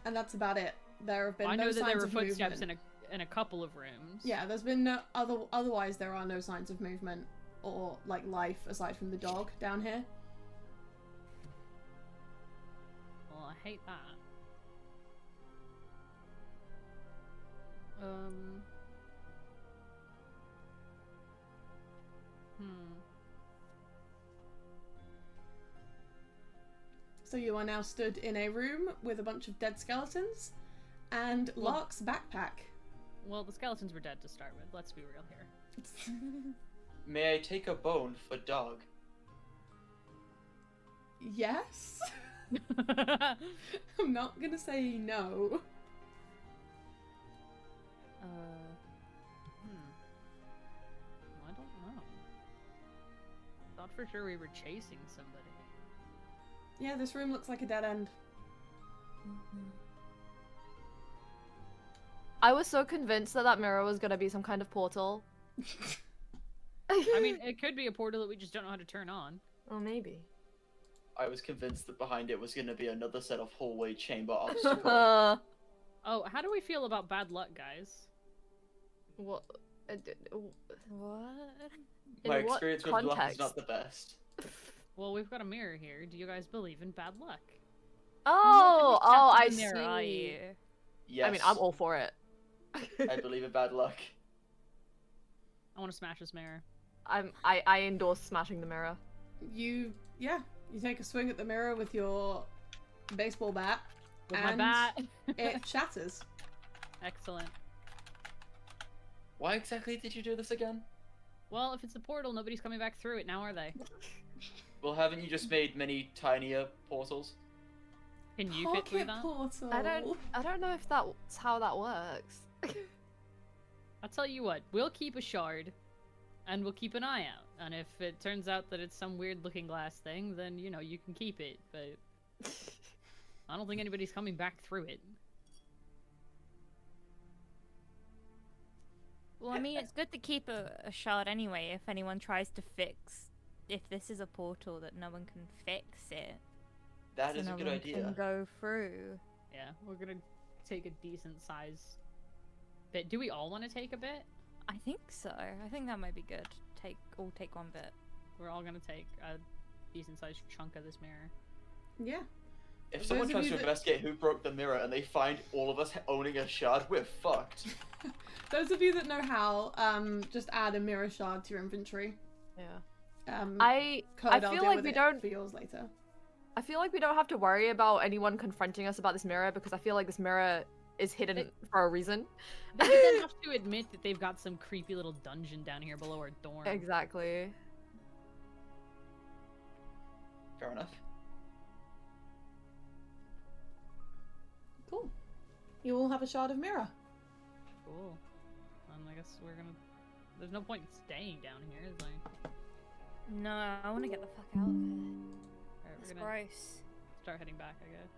and that's about it. There have been I no know that signs there were of footsteps movement. in a couple of rooms. Yeah, there's been no otherwise there are no signs of movement or like life aside from the dog down here. Well, I hate that. So you are now stood in a room with a bunch of dead skeletons and Lark's backpack. Well, the skeletons were dead to start with. Let's be real here. May I take a bone for dog? Yes. I'm not gonna say no. I don't know. Thought for sure we were chasing somebody. Yeah, this room looks like a dead end. I was so convinced that that mirror was gonna be some kind of portal. I mean, it could be a portal that we just don't know how to turn on. Or maybe. I was convinced that behind it was going to be another set of hallway chamber obstacles. Oh, how do we feel about bad luck, guys? What? What? My In what experience with luck is context? not the best. Well, we've got a mirror here. Do you guys believe in bad luck? Oh, I The mirror, are see. you? Yes, I mean, I'm all for it. I believe in bad luck. I want to smash this mirror. I endorse smashing the mirror. You take a swing at the mirror with your baseball bat, With and my bat. it shatters. Excellent. Why exactly did you do this again? Well, if it's a portal, nobody's coming back through it. Now are they? Well, haven't you just made many tinier portals? Can you fit through Pocket that? portal. I don't know if that's how that works. I'll tell you what. We'll keep a shard, and we'll keep an eye out. And if it turns out that it's some weird-looking glass thing, then you know you can keep it. But I don't think anybody's coming back through it. Well, I mean, it's good to keep a shard anyway. If anyone tries to fix, if this is a portal that no one can fix it, That so is no a good one idea. can go through. Yeah, we're gonna take a decent size bit. Do we all want to take a bit? I think so. I think that might be good. All take one bit. We're all gonna take a decent sized chunk of this mirror. Yeah. If Those someone of tries you to that- investigate who broke the mirror and they find all of us owning a shard, we're fucked. Those of you that know how, just add a mirror shard to your inventory. Yeah. Code, I I'll feel deal like with we it don't- for yours later. I feel like we don't have to worry about anyone confronting us about this mirror because I feel like this mirror is hidden for a reason. They then have to admit that they've got some creepy little dungeon down here below our dorm. Exactly. Fair enough. Cool. You all have a shard of mirror. Cool. I guess we're gonna. There's no point in staying down here, is there? No, I want to get the fuck out of here. Alright, It's we're gonna gross. start heading back, I guess.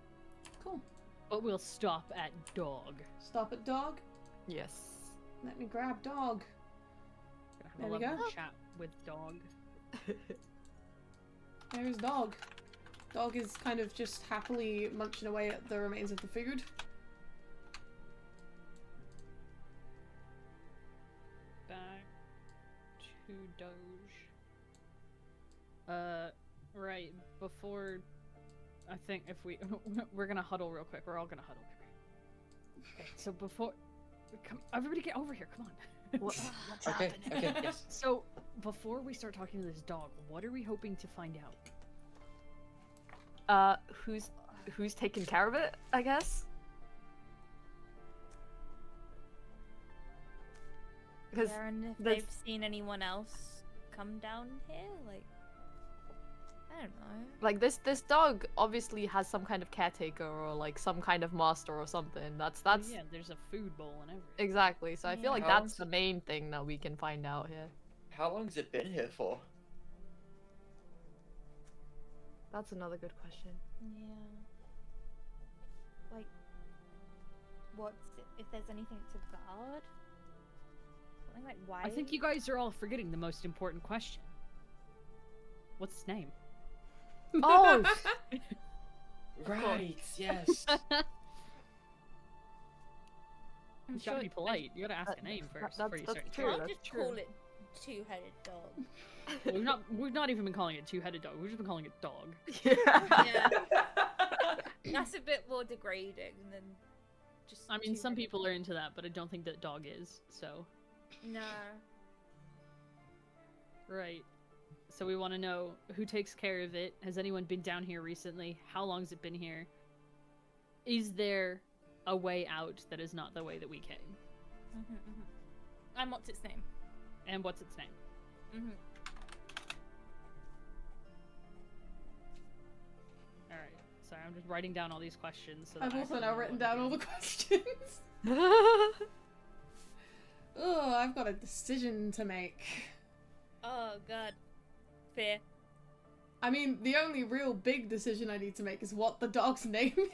Cool. But we'll stop at dog. Stop at dog. Yes. Let me grab dog. Gonna have There a we lovely go. chat with dog. There's dog. Dog is kind of just happily munching away at the remains of the food. Back to Doge. Right, before I think if we're gonna huddle real quick. We're all gonna huddle. Okay, so before everybody get over here, come on. What's Okay, happening? okay, yes. So before we start talking to this dog, what are we hoping to find out? Who's taking care of it, I guess? Because Yeah, and if there's- they've seen anyone else come down here, like, I don't know. like this dog obviously has some kind of caretaker or like some kind of master or something. That's Yeah, there's a food bowl and everything. exactly. So I feel Yeah. like How that's long's the main thing that we can find out here. How long's it been here for? That's another good question. Yeah. Like, if there's anything to guard? Something like why? I think you guys are all forgetting the most important question. What's its name? Oh! Right, yes. I'm You gotta be polite. You gotta ask a name first before you that's start. true. Can't That's just true. call it two-headed dog. We've not even been calling it two-headed dog. We've just been calling it dog. Yeah. That's a bit more degrading than just. I mean, some two-headed people dog. are into that, but I don't think that dog is. So No. right. So we want to know who takes care of it. Has anyone been down here recently? How long's it been here? Is there a way out that is not the way that we came? And what's its name? And what's its name? Alright, sorry, I'm just writing down all these questions. So that I've I also can now know written what I'm down all the doing. questions. Oh, I've got a decision to make. Oh god. Fear. I mean, the only real big decision I need to make is what the dog's name is.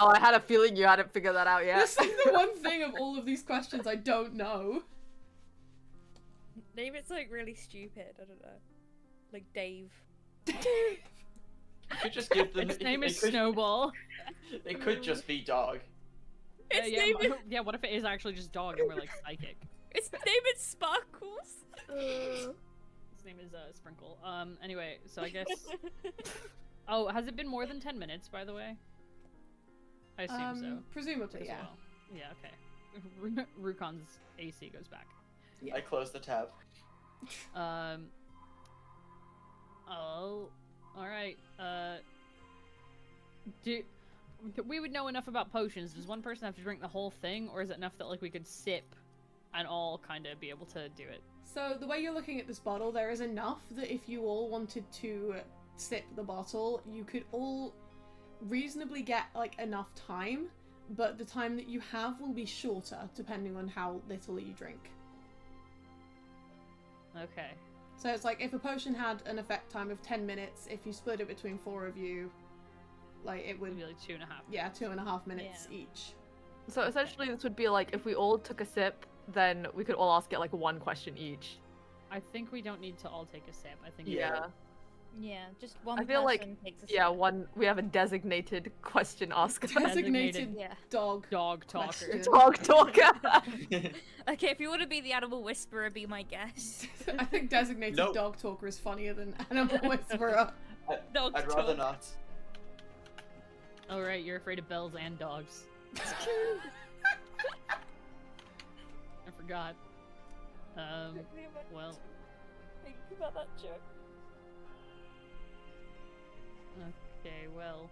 Oh, I had a feeling you hadn't figured that out yet. That's like the one thing of all of these questions I don't know. Name it's like really stupid. I don't know. Like Dave. You could just give them. Its name it is could- Snowball. It could just be dog. Its yeah, name is yeah, what if it is actually just dog and we're like psychic? its name is Sparkles. His name is Sprinkle. Anyway, so I guess. Oh, has it been more than 10 minutes, by the way? I assume so. Presumably, As yeah. well. Yeah, okay. Rukon's AC goes back. Yeah. I closed the tab. Oh, alright. We would know enough about potions. Does one person have to drink the whole thing, or is it enough that, like, we could sip and all kind of be able to do it? So the way you're looking at this bottle, there is enough that if you all wanted to sip the bottle, you could all reasonably get, like, enough time, but the time that you have will be shorter, depending on how little you drink. Okay. So it's like, if a potion had an effect time of 10 minutes, if you split it between 4 of you, like, it would, Maybe like 2.5. yeah, 2.5 minutes Yeah. each. So essentially this would be like, if we all took a sip, then we could all ask it like one question each. I think we don't need to all take a sip. I think Yeah. Yeah, just one I feel like- person takes a Yeah, sip. we have a designated question asker. Designated Yeah. dog. dog talker. Question. Dog talker. Okay, if you want to be the animal whisperer, be my guest. I think designated Nope. dog talker is funnier than animal whisperer. Dog I'd rather talk. not. Oh right, you're afraid of bells and dogs. I forgot. Well, Think about that joke. okay, well.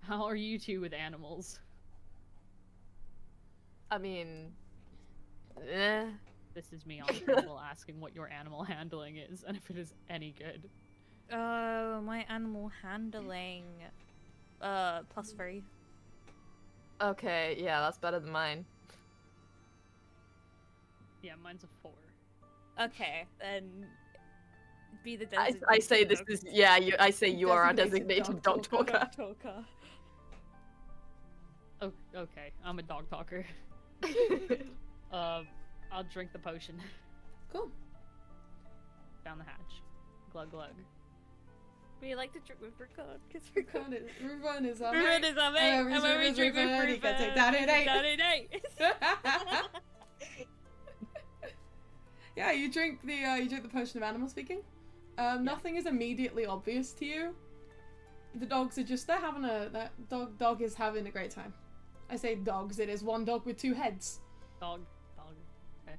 How are you two with animals? I mean, eh. This is me on the table asking what your animal handling is and if it is any good. Oh, my animal handling. +3. Okay, yeah, that's better than mine. Yeah, mine's a 4. Okay, then be the I designated say this dog is, yeah, I say you are our Designated designated dog dog talker. talker. Oh, okay. I'm a dog talker. I'll drink the potion Cool. down the hatch. Glug glug. We like to drink with Ricard, because Ruben is our Ruben mate. is our mate, Oh, and when we Ruben, drink with Ruben, he Ruben, gets it down in eight. down in 8. Yeah, you drink the potion of animal speaking. Nothing is immediately obvious to you. The dogs are just that dog is having a great time. I say dogs, it is one dog with 2 heads. Dog. Okay.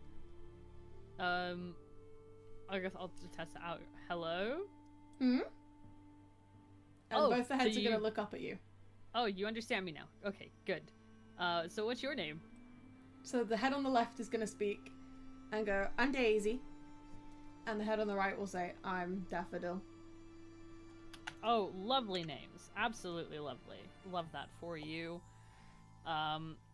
I guess I'll just test it out. Hello? And Oh, both the heads so are gonna you- look up at you. Oh, you understand me now. Okay, good. So what's your name? So the head on the left is gonna speak and go, "I'm Daisy," and the head on the right will say, "I'm Daffodil." Oh, lovely names. Absolutely lovely. Love that for you.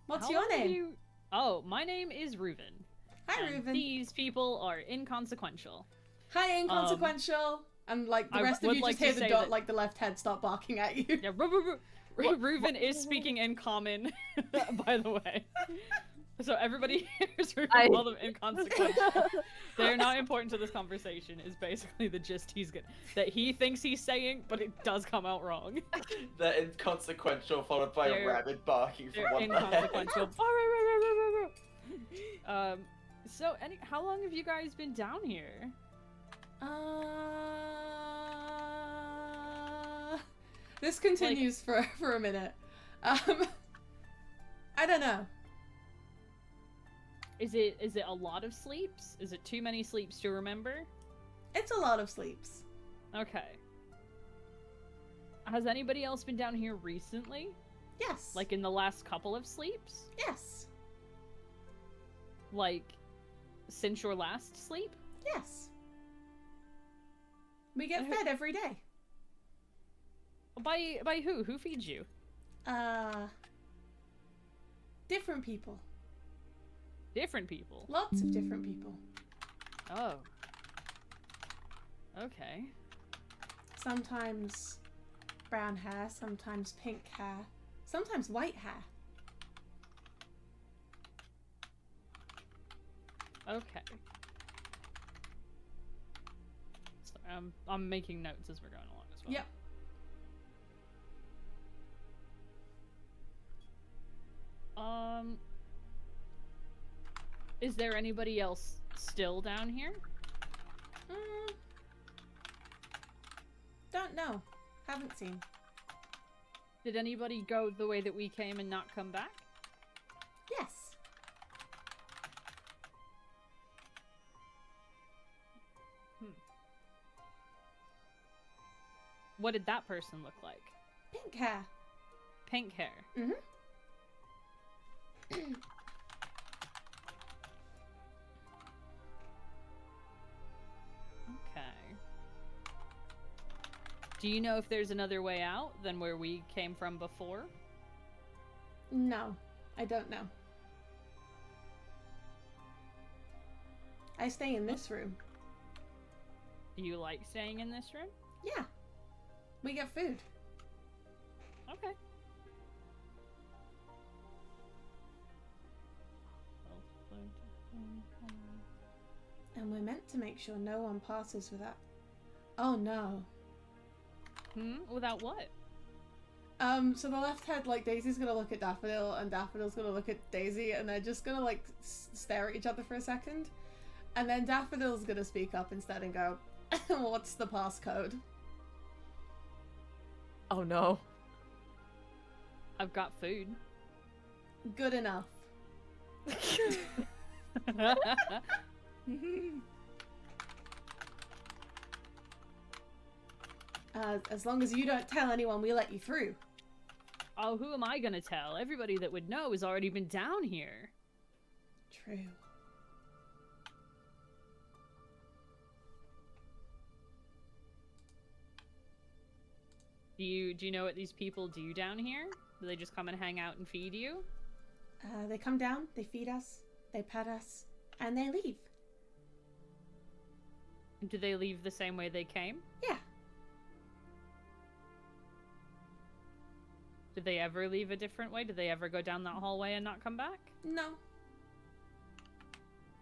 What's how your long have name? you- Oh, my name is Reuven. Hi, and Reuven. These people are inconsequential. Hi, inconsequential. And like the I rest of would you like just hear to the say dot, that- like the left head start barking at you. Yeah, Reuven is speaking in common, by the way. So everybody hears Reuven call them inconsequential. They're not important to this conversation, is basically the gist that he thinks he's saying, but it does come out wrong. They're inconsequential, followed by a They're- rabbit barking from They're one inconsequential. So, how long have you guys been down here? This continues for a minute. I don't know. Is it a lot of sleeps? Is it too many sleeps to remember? It's a lot of sleeps. Okay. Has anybody else been down here recently? Yes. Like in the last couple of sleeps? yes. like, since your last sleep? Yes. We get fed every day. By who? Who feeds you? Different people. Different people. Lots of different people. Oh. Okay. Sometimes brown hair, sometimes pink hair, sometimes white hair. Okay. Sorry, I'm making notes as we're going along as well. Yep. Is there anybody else still down here? Don't know. Haven't seen. Did anybody go the way that we came and not come back? Yes. What did that person look like? Pink hair. Pink hair. Mm-hmm. Okay. Do you know if there's another way out than where we came from before? No, I don't know. I stay in this room. Do you like staying in this room? Yeah. We get food. Okay. And we're meant to make sure no one passes without... Oh no. Without what? So the left head, like, Daisy's gonna look at Daffodil, and Daffodil's gonna look at Daisy, and they're just gonna, like, stare at each other for a second. And then Daffodil's gonna speak up instead and go, what's the passcode? Oh no. I've got food. Good enough. As long as you don't tell anyone, we let you through. Oh, who am I gonna tell? Everybody that would know has already been down here. True. Do you know what these people do down here? Do they just come and hang out and feed you? They come down, they feed us, they pet us, and they leave. Do they leave the same way they came? Yeah. Did they ever leave a different way? Did they ever go down that hallway and not come back? No.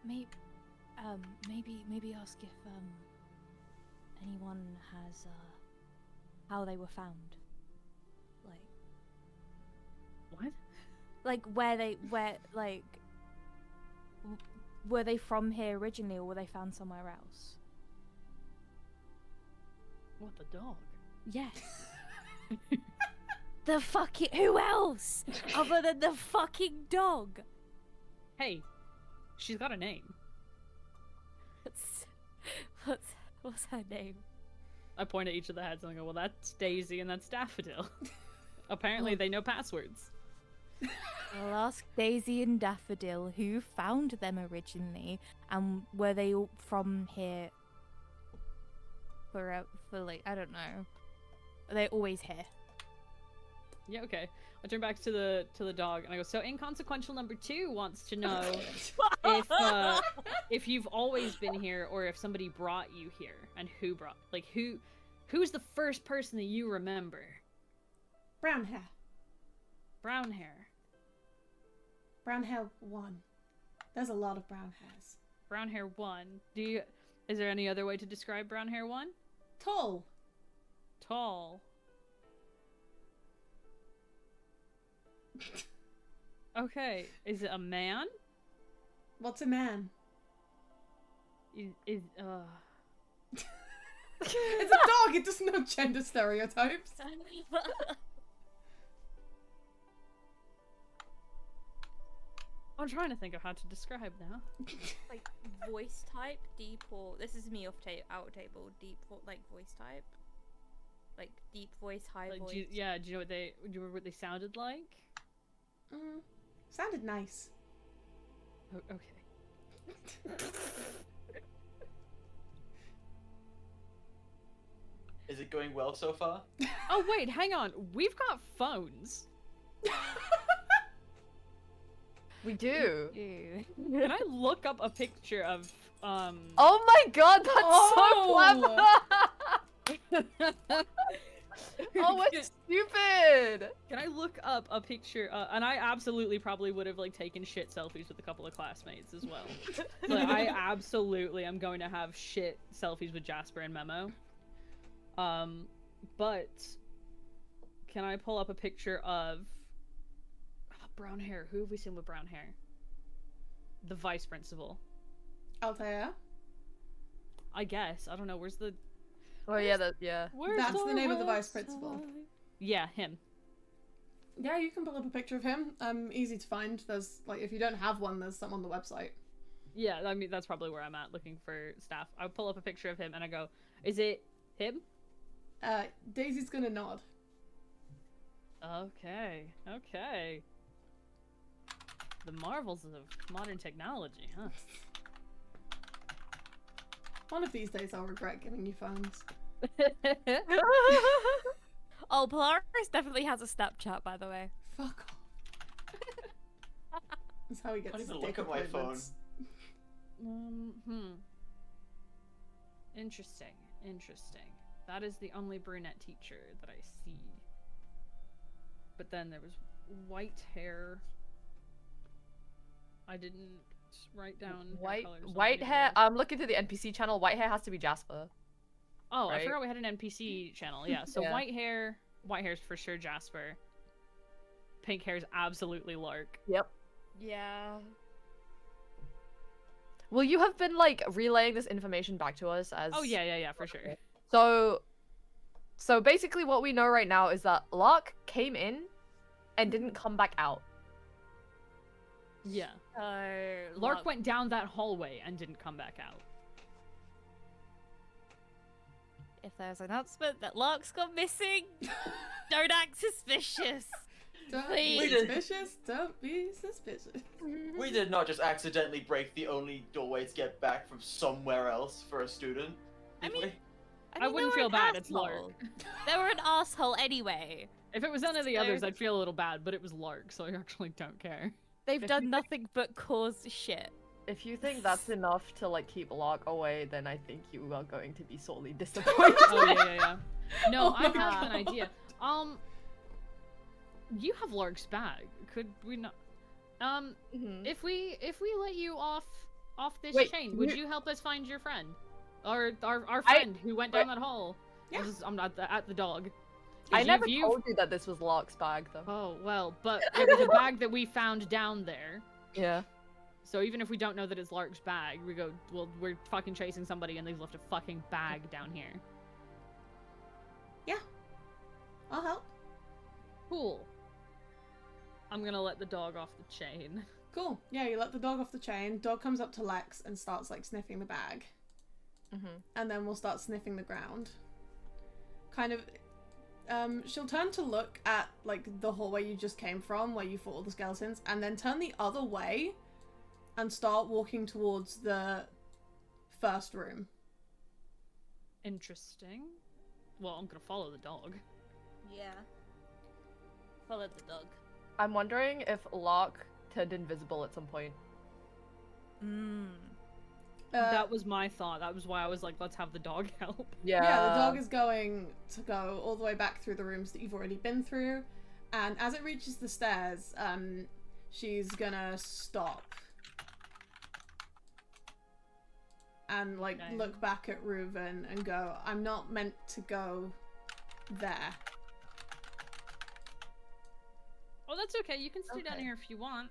Maybe ask if anyone has how they were found. Like What? like were they from here originally, or were they found somewhere else? What, the dog? Yes. The fucking who else other than the fucking dog? Hey, she's got a name. What's her name? I point at each of the heads and I go, well, that's Daisy and that's Daffodil. Apparently they know passwords. I'll ask Daisy and Daffodil who found them originally, and were they all from here for like, I don't know. Are they always here? Yeah, okay. I turn back to the dog and I go, so inconsequential number 2 wants to know if you've always been here or if somebody brought you here, and who's the first person that you remember? Brown hair. Brown hair. Brown hair 1. There's a lot of brown hairs. Brown hair 1. Is there any other way to describe brown hair 1? Tall. Tall. Okay, is it a man? What's a man? It's It's a dog, it doesn't know gender stereotypes. I'm trying to think of how to describe now. Like voice type, deep, or this is me out table, deep, like voice type, like deep voice, high voice. Do you know what do you remember what they sounded like? Sounded nice. Okay. Is it going well so far? Oh wait, hang on. We've got phones. We do. Ew. Can I look up a picture of Oh my god, that's Oh! so clever! Oh, it's stupid! Can I look up a picture? And I absolutely probably would have like taken shit selfies with a couple of classmates as well. Like, I absolutely am going to have shit selfies with Jasper and Memo. But can I pull up a picture of brown hair? Who have we seen with brown hair? The vice principal. Altair. I guess. I don't know. Where's the? Oh yeah, yeah. Where's That's the name of the vice website? principal. Yeah, him. Yeah, you can pull up a picture of him. Easy to find. There's like, if you don't have one, there's some on the website. Yeah, I mean that's probably where I'm at looking for staff. I pull up a picture of him and I go, "Is it him?" Daisy's gonna nod. Okay, okay. The marvels of modern technology, huh? One of these days I'll regret giving you phones. Oh, Polaris definitely has a Snapchat, by the way. Fuck off. That's how he gets I his don't even dick look at my phone. appointments. Interesting, interesting. That is the only brunette teacher that I see. But then there was white hair. I didn't write down hair White colors on white either. hair. I'm looking through the NPC channel. White hair has to be Jasper. Oh, I right? forgot we had an NPC channel. Yeah, so Yeah. white hair's for sure Jasper. Pink hair's absolutely Lark. Yep. Yeah. Well, you have been like relaying this information back to us as. Oh yeah, for sure. So basically, what we know right now is that Lark came in and didn't come back out. Yeah. So Lark went down that hallway and didn't come back out. If there's an announcement that Lark's gone missing, don't act suspicious. Don't Please. be We did. suspicious. Don't be suspicious. We did not just accidentally break the only doorway to get back from somewhere else for a student. I did mean- we? I wouldn't they were feel an bad, it's asshole. They were an asshole anyway. If it was none of the So- others, I'd feel a little bad, but it was Lark, so I actually don't care. They've done nothing but cause shit. If you think that's enough to like keep Lark away, then I think you are going to be sorely disappointed. Oh yeah. No, Oh I my have an God. idea. You have Lark's bag. Could we not? Mhm. If we let you off this Wait, chain, would you- you help us find your friend, or our friend who went down that hole? Yeah. I'm not at the dog. I If never you've- told you that this was Lark's bag, though. Oh well, but it was a bag that we found down there. Yeah. So even if we don't know that it's Lark's bag, we go, well, we're fucking chasing somebody and they've left a fucking bag down here. Yeah. I'll help. Cool. I'm gonna let the dog off the chain. Cool. Yeah, you let the dog off the chain. Dog comes up to Lex and starts like sniffing the bag. Mhm. And then we'll start sniffing the ground. Kind of, she'll turn to look at like the hallway you just came from, where you fought all the skeletons, and then turn the other way and start walking towards the first room. Interesting. Well, I'm gonna follow the dog. Yeah. Follow the dog. I'm wondering if Lark turned invisible at some point. That was my thought. That was why I was like, let's have the dog help. Yeah. Yeah, the dog is going to go all the way back through the rooms that you've already been through, and as it reaches the stairs, she's gonna stop and like Okay. look back at Reuven and go, "I'm not meant to go there." Oh, that's okay. You can stay down Okay. here if you want.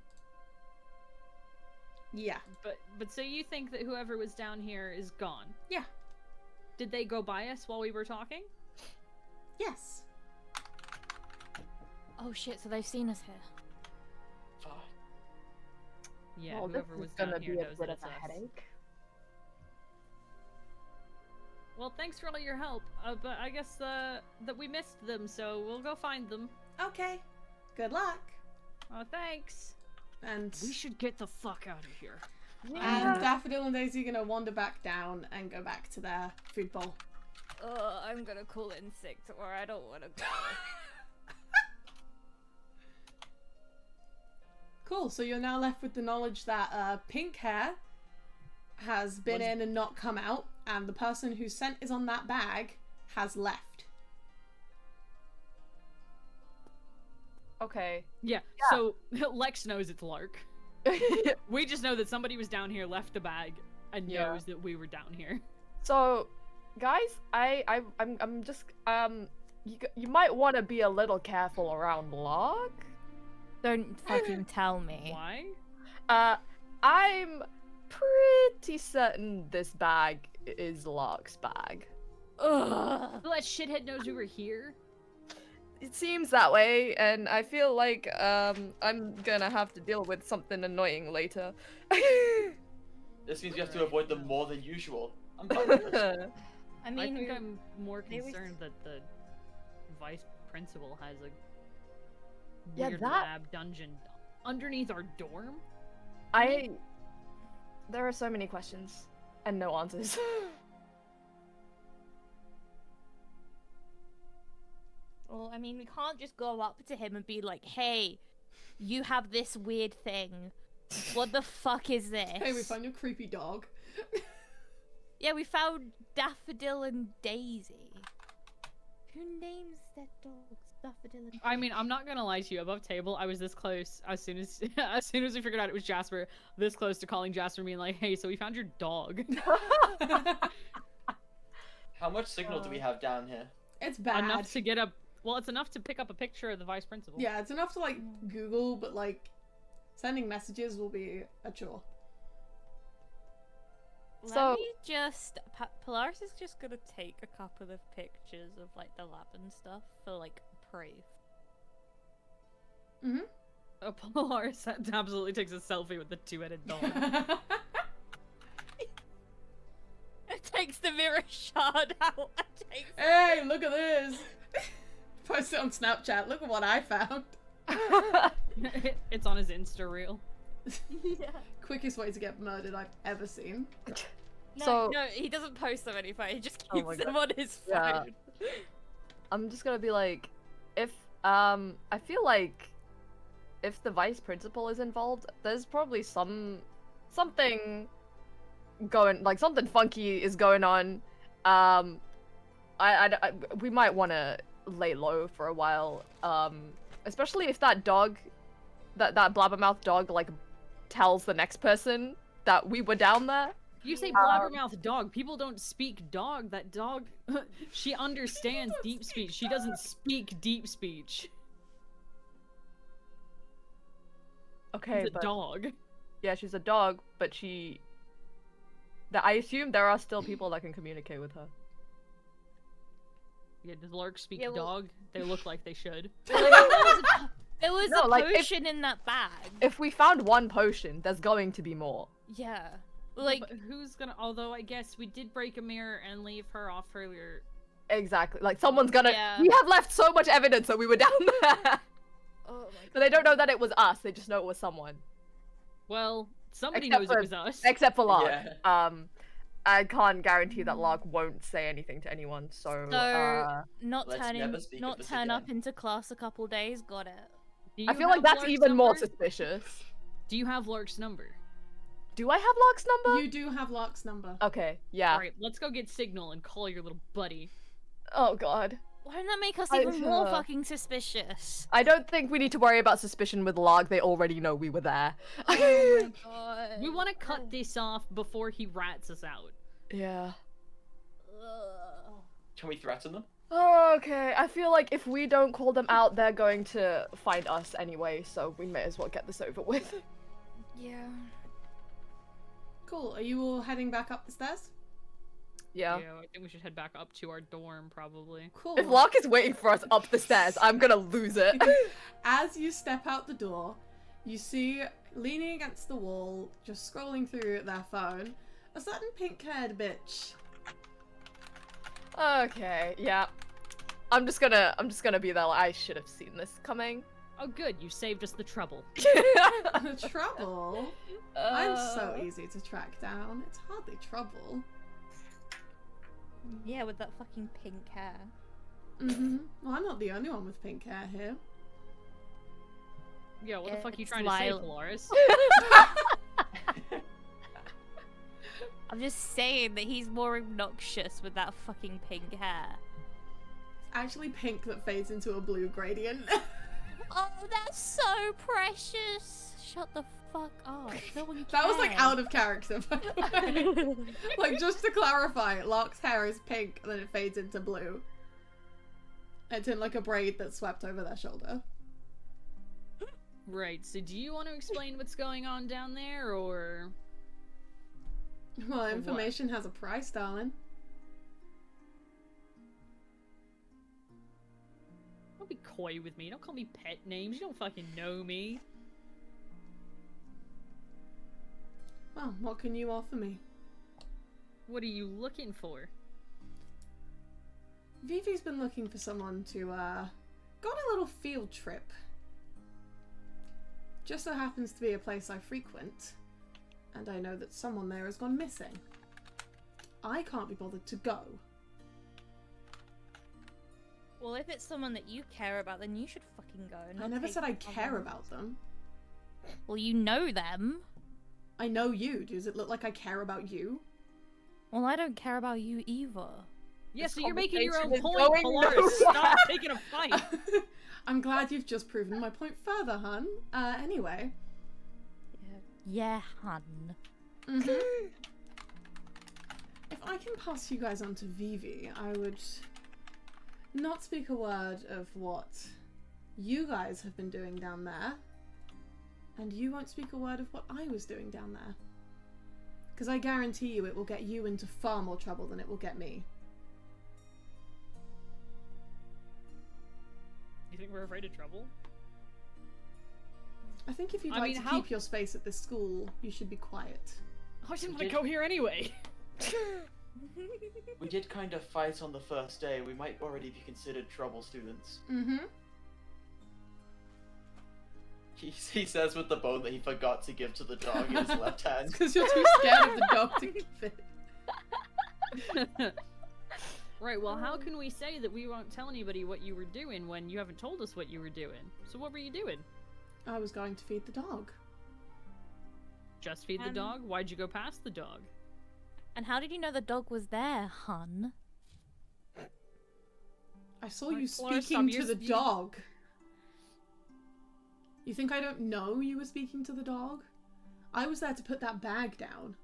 Yeah. But so you think that whoever was down here is gone? Yeah. Did they go by us while we were talking? Yes. Oh shit, so they've seen us here. Fuck. Yeah, Well, whoever this was is gonna down here be a knows bit that of it's a us. headache. Well, thanks for all your help. But I guess that we missed them, so we'll go find them. Okay. Good luck. Oh, thanks. And We should get the fuck out of here. And Daffodil and Daisy are gonna wander back down and go back to their food bowl. I'm gonna call in sick or I don't wanna go. Cool, so you're now left with the knowledge that Pink Hair has been in and not come out, and the person whose scent is on that bag has left. Okay. Yeah, so Lex knows it's Lark. We just know that somebody was down here, left the bag, and knows that we were down here. So, guys, I'm just you might want to be a little careful around Lark. Don't fucking tell me. Why? I'm pretty certain this bag is Lark's bag. Ugh. Well, that shithead knows we were here. It seems that way, and I feel like I'm gonna have to deal with something annoying later. This means we have to avoid them more than usual. I'm fine with this. I mean, I think I'm more maybe- concerned that the vice principal has a Yeah, weird that- lab dungeon underneath our dorm. There are so many questions and no answers. well, I mean, we can't just go up to him and be like, "Hey, you have this weird thing. What the fuck is this?" Hey, we found your creepy dog. Yeah, we found Daffodil and Daisy. Who names their dogs Daffodil and Daisy? I mean, I'm not gonna lie to you. Above table, I was this close as soon as we figured out it was Jasper. This close to calling Jasper, and being like, "Hey, so we found your dog." How much signal do we have down here? It's bad. Enough to get up. Well, it's enough to pick up a picture of the vice principal. Yeah, it's enough to like Google, but like sending messages will be a chore. So- Let me just... Polaris is just gonna take a couple of pictures of, like, the lab and stuff for, like, proof. Polaris absolutely takes a selfie with the two-headed dog. It takes the mirror shard out and takes... Hey, look at this! Post it on Snapchat. Look at what I found. It's on his Insta reel. Yeah. Quickest way to get murdered I've ever seen. No, So- no, he doesn't post them anyway. He just Oh keeps my them on his phone. Yeah. I'm just gonna be like, if I feel like if the vice principal is involved, there's probably something going, like something funky is going on. We might want to lay low for a while. Especially if that dog, that blabbermouth dog, like tells the next person that we were down there. You say blabbermouth dog. People don't speak dog. That dog, she understands deep speech. She doesn't speak deep speech. Okay, She's a but dog. yeah, she's a dog, but I assume there are still people that can communicate with her. Yeah, does Lark speak Yeah, well- dog? They look like they should. There was No, a like, if- potion in that bag. If we found one potion, there's going to be more. Yeah. Like, But who's gonna? Although I guess we did break a mirror and leave her off earlier. Exactly. Like someone's gonna. Yeah. We have left so much evidence that we were down there, oh my but they don't know that it was us. They just know it was someone. Well, somebody Except knows for- it was us. Except for Lark. Yeah. I can't guarantee that Lark won't say anything to anyone. So. not Let's never speak of this turn up again. into class a couple days. Got it. Do I you feel like have that's Lark's even more number? suspicious. Do you have Lark's number? Do I have Lark's number? You do have Lark's number. Okay. Yeah. Alright, let's go get Signal and call your little buddy. Oh God. Why don't that make us I- even more fucking suspicious? I don't think we need to worry about suspicion with Lark. They already know we were there. Oh my god. We want to cut this off before he rats us out. Yeah. Ugh. Can we threaten them? Okay, I feel like if we don't call them out, they're going to find us anyway, so we may as well get this over with. Yeah. Cool. Are you all heading back up the stairs? Yeah. I think we should head back up to our dorm, probably. Cool. If Lark is waiting for us up the stairs, I'm gonna lose it. As you step out the door, you see, leaning against the wall, just scrolling through their phone, a certain pink-haired bitch. Okay, yeah. I'm just gonna be there like, I should have seen this coming. Oh, good. You saved us the trouble. The trouble? I'm so easy to track down. It's hardly trouble. Yeah, with that fucking pink hair. Mm-hmm. Well, I'm not the only one with pink hair here. Yeah, what the fuck are you It's trying to say, Lila. Polaris? I'm just saying that he's more obnoxious with that fucking pink hair. Actually pink that fades into a blue gradient. Oh, that's so precious. Shut the fuck up. No one That was like cares. out of character, by the way. Like, just to clarify, Lark's hair is pink and then it fades into blue. It's in like a braid that's swept over their shoulder. Right, so do you want to explain what's going on down there, or... Well, information has a price, darling. Don't be coy with me. Don't call me pet names. You don't fucking know me. Well, what can you offer me? What are you looking for? Vivi's been looking for someone to, go on a little field trip. Just so happens to be a place I frequent, and I know that someone there has gone missing. I can't be bothered to go. Well, if it's someone that you care about, then you should fucking go. I never said I care about them. Well, you know them. I know you. Does it look like I care about you? Well, I don't care about you either. Yeah, This so you're making your own conversation is point, going Polaris. nowhere. Stop taking a fight. I'm glad you've just proven my point further, hun. Anyway. Yeah, hun. Mm-hmm. If I can pass you guys on to Vivi, I would not speak a word of what you guys have been doing down there. And you won't speak a word of what I was doing down there. Because I guarantee you it will get you into far more trouble than it will get me. You think we're afraid of trouble? I think if you'd I like mean, to how- keep your space at this school, you should be quiet. I didn't want to go here anyway. We did kind of fight on the first day. We might already be considered trouble students. Mm-hmm. He says with the bone that he forgot to give to the dog in his left hand. Because you're too scared of the dog to give it. Right, well, how can we say that we won't tell anybody what you were doing when you haven't told us what you were doing? So what were you doing? I was going to feed the dog. Just feed the dog? Why'd you go past the dog? And how did you know the dog was there, hun? I saw Like, you Flora, speaking stop, to the dog. You think I don't know you were speaking to the dog? I was there to put that bag down.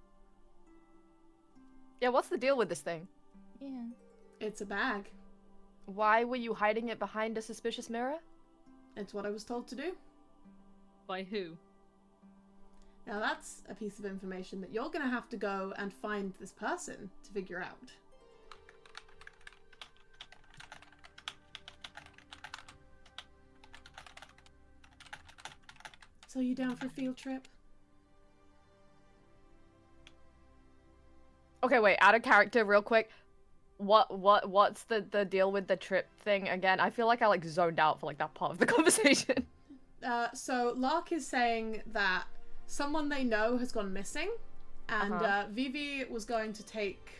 Yeah, what's the deal with this thing? Yeah. It's a bag. Why were you hiding it behind a suspicious mirror? It's what I was told to do. By who? Now that's a piece of information that you're gonna have to go and find this person to figure out. So you down for a field trip? Okay, wait, out of character real quick. What's the deal with the trip thing again? I feel like I like zoned out for like that part of the conversation. So Lark is saying that someone they know has gone missing, and Vivi was going to take,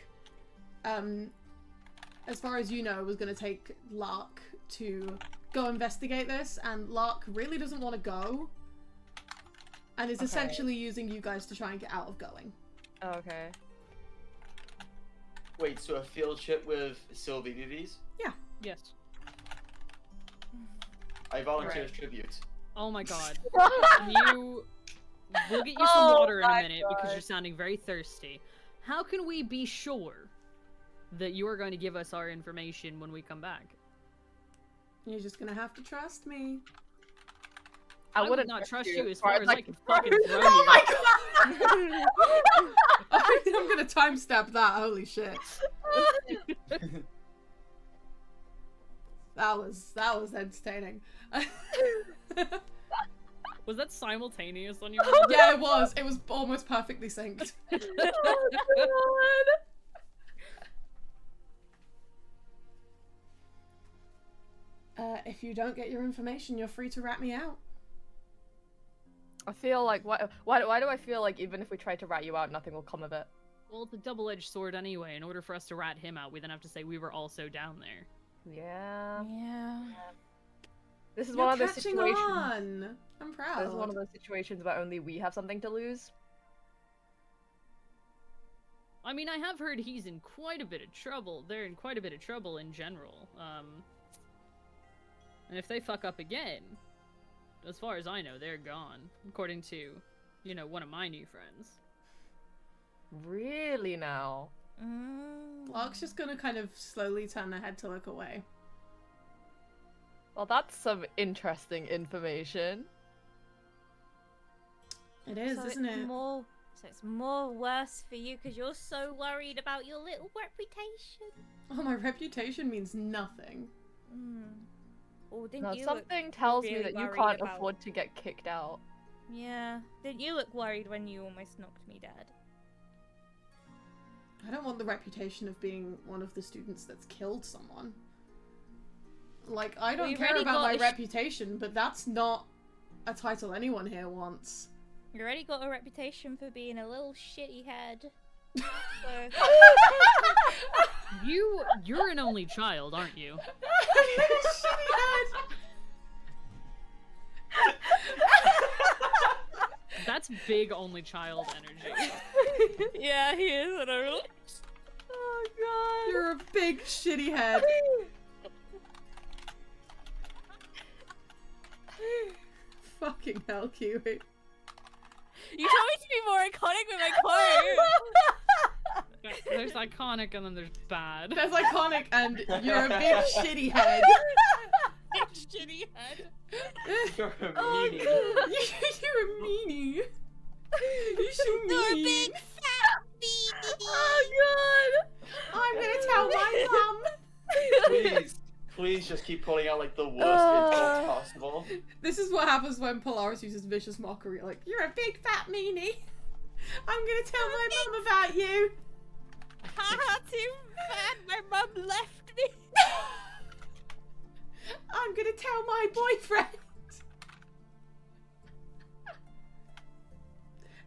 as far as you know, was going to take Lark to go investigate this, and Lark really doesn't want to go, and is essentially using you guys to try and get out of going. Okay. Wait, so a field trip with Sylvie Vivi's? Yes. I volunteer Right. as tribute. Oh my god. We'll get you some water in a my minute because God. you're sounding very thirsty. How can we be sure that you are going to give us our information when we come back? You're just gonna have to trust me. I would wouldn't not trust you you as far as I I can fucking throw you. Oh my god! I'm gonna time stamp that, holy shit. That was entertaining. Was that simultaneous on your Yeah, it was. It was almost perfectly synced. If you don't get your information, you're free to rat me out. I feel like why do I feel like even if we try to rat you out, nothing will come of it? Well, it's a double-edged sword anyway. In order for us to rat him out, we then have to say we were also down there. Yeah. Yeah. This is You're one of those catching situations. on. I'm proud. This is one of those situations where only we have something to lose. I mean, I have heard he's in quite a bit of trouble. They're in quite a bit of trouble in general. And if they fuck up again, as far as I know, they're gone. According to, you know, one of my new friends. Really now? Lark's just gonna kind of slowly turn her head to look away. Well, that's some interesting information. It is, So isn't it's it? So it's more worse for you because you're so worried about your little reputation. Oh, my reputation means nothing. Or didn't No, you something look tells really me that you worried can't about... afford to get kicked out. Yeah. Didn't you look worried when you almost knocked me dead? I don't want the reputation of being one of the students that's killed someone. Like, I don't you've care already about got my a reputation, but that's not a title anyone here wants. You already got a reputation for being a little shitty head. So... You're an only child, aren't you? That's big only child energy. yeah, he is. I don't know. Oh god. You're a big shitty head. Fucking hell, Kiwi. You told me to be more iconic with my quote. There's iconic and then there's bad. That's iconic, and you're a big shitty head. Shitty head. You're a Oh, meanie. you're a meanie. You're so mean. You're a big fat meanie. Oh god! I'm gonna tell my mum. Please just keep pulling out like the worst insults possible. This is what happens when Polaris uses vicious mockery. Like, you're a big fat meanie. I'm gonna tell my mum about you. Haha, too bad my mum left me. I'm gonna tell my boyfriend.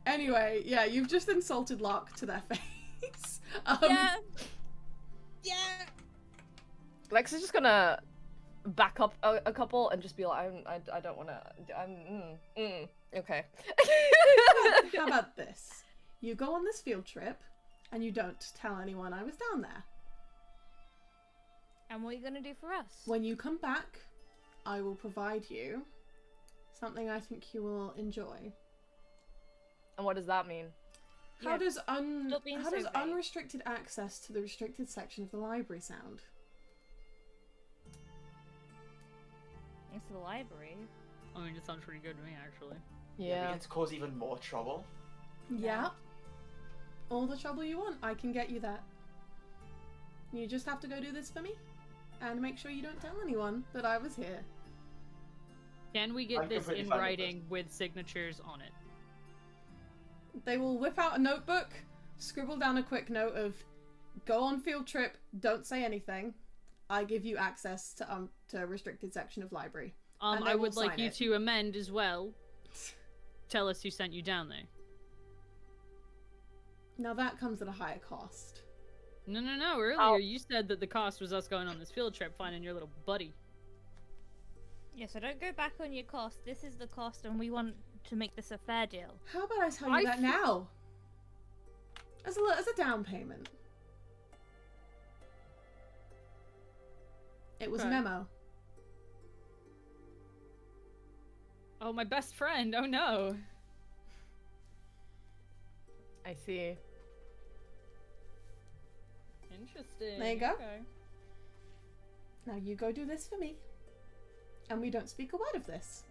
Anyway, yeah, you've just insulted Lark to their face. Yeah. Yeah. Lex is just gonna back up a couple and just be like, I don't wanna, okay. How about this? You go on this field trip, and you don't tell anyone I was down there. And what are you gonna do for us? When you come back, I will provide you something I think you will enjoy. And what does that mean? How Yeah, does stop being so vague. unrestricted access to the restricted section of the library sound? It's the library. I mean, it sounds pretty good to me, actually. We Yeah. get to cause even more trouble. Yeah. All the trouble you want, I can get you that. You just have to go do this for me, and make sure you don't tell anyone that I was here. Can we get I'm this completely in fine with writing with signatures on it? They will whip out a notebook, scribble down a quick note of, go on field trip, don't say anything. I give you access to restricted section of library. And they I will would like sign you it. to amend as well. Tell us who sent you down there. Now that comes at a higher cost. No. Earlier you said that the cost was us going on this field trip, finding your little buddy. Yeah, so don't go back on your cost. This is the cost, and we want to make this a fair deal. How about I tell you that now? As a down payment. It was a Okay. memo. Oh, my best friend. Oh no. I see. Interesting. There you go. Okay. Now you go do this for me. And we don't speak a word of this.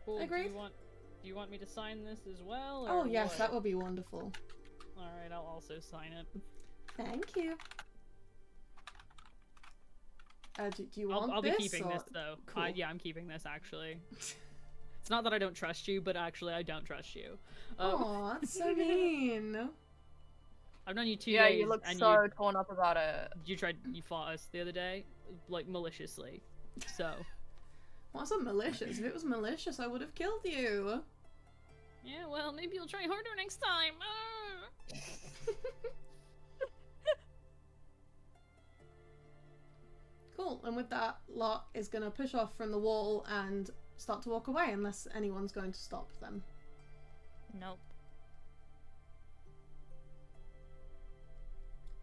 Cool. Agreed. Do you want me to sign this as well? Oh or yes, what? that would be wonderful. Alright, I'll also sign it. Thank you. Do you want I'll this? be keeping or... this though. Cool. Yeah, I'm keeping this actually. It's not that I don't trust you, but actually I don't trust you. Aw, that's so mean. I've known you 2 Yeah, days you look and so torn up about it. you fought us the other day, like maliciously. So. Wasn't malicious. If it was malicious, I would have killed you. Yeah, well, maybe you'll try harder next time. Ah! Cool, and with that, Lot is going to push off from the wall and start to walk away unless anyone's going to stop them. Nope.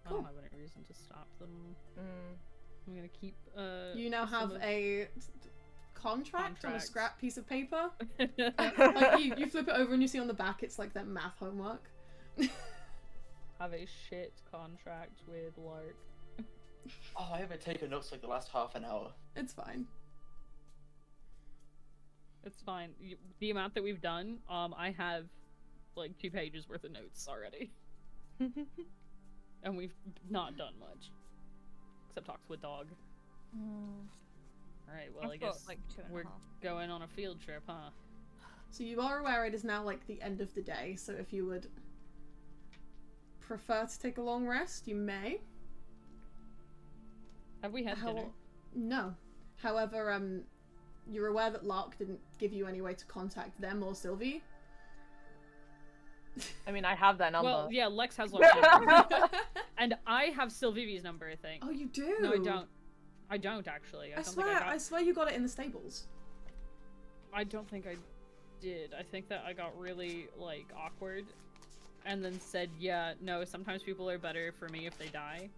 I don't have any reason to stop them. I'm gonna keep, You now have a contract on a Contract. scrap piece of paper. Like, you flip it over and you see on the back it's like their math homework. have a shit contract with Lark. Oh, I haven't taken notes like the last half an hour. It's fine. It's fine. The amount that we've done, I have like 2 pages worth of notes already. And we've not done much. Except talks with dog. Alright, well, I guess like 2.5. we're going on a field trip, huh? So you are aware it is now like the end of the day, so if you would prefer to take a long rest, you may. Have we had dinner? No. However, you're aware that Lark didn't give you any way to contact them or Sylvie. I mean, I have their number. Well, yeah, Lex has Lark's number. And I have Sylvivi's number, I think. Oh, you do? No, I don't. I don't, actually. I don't swear, think I got... I swear you got it in the stables. I don't think I did. I think that I got really, like, awkward. And then said, yeah, no, sometimes people are better for me if they die.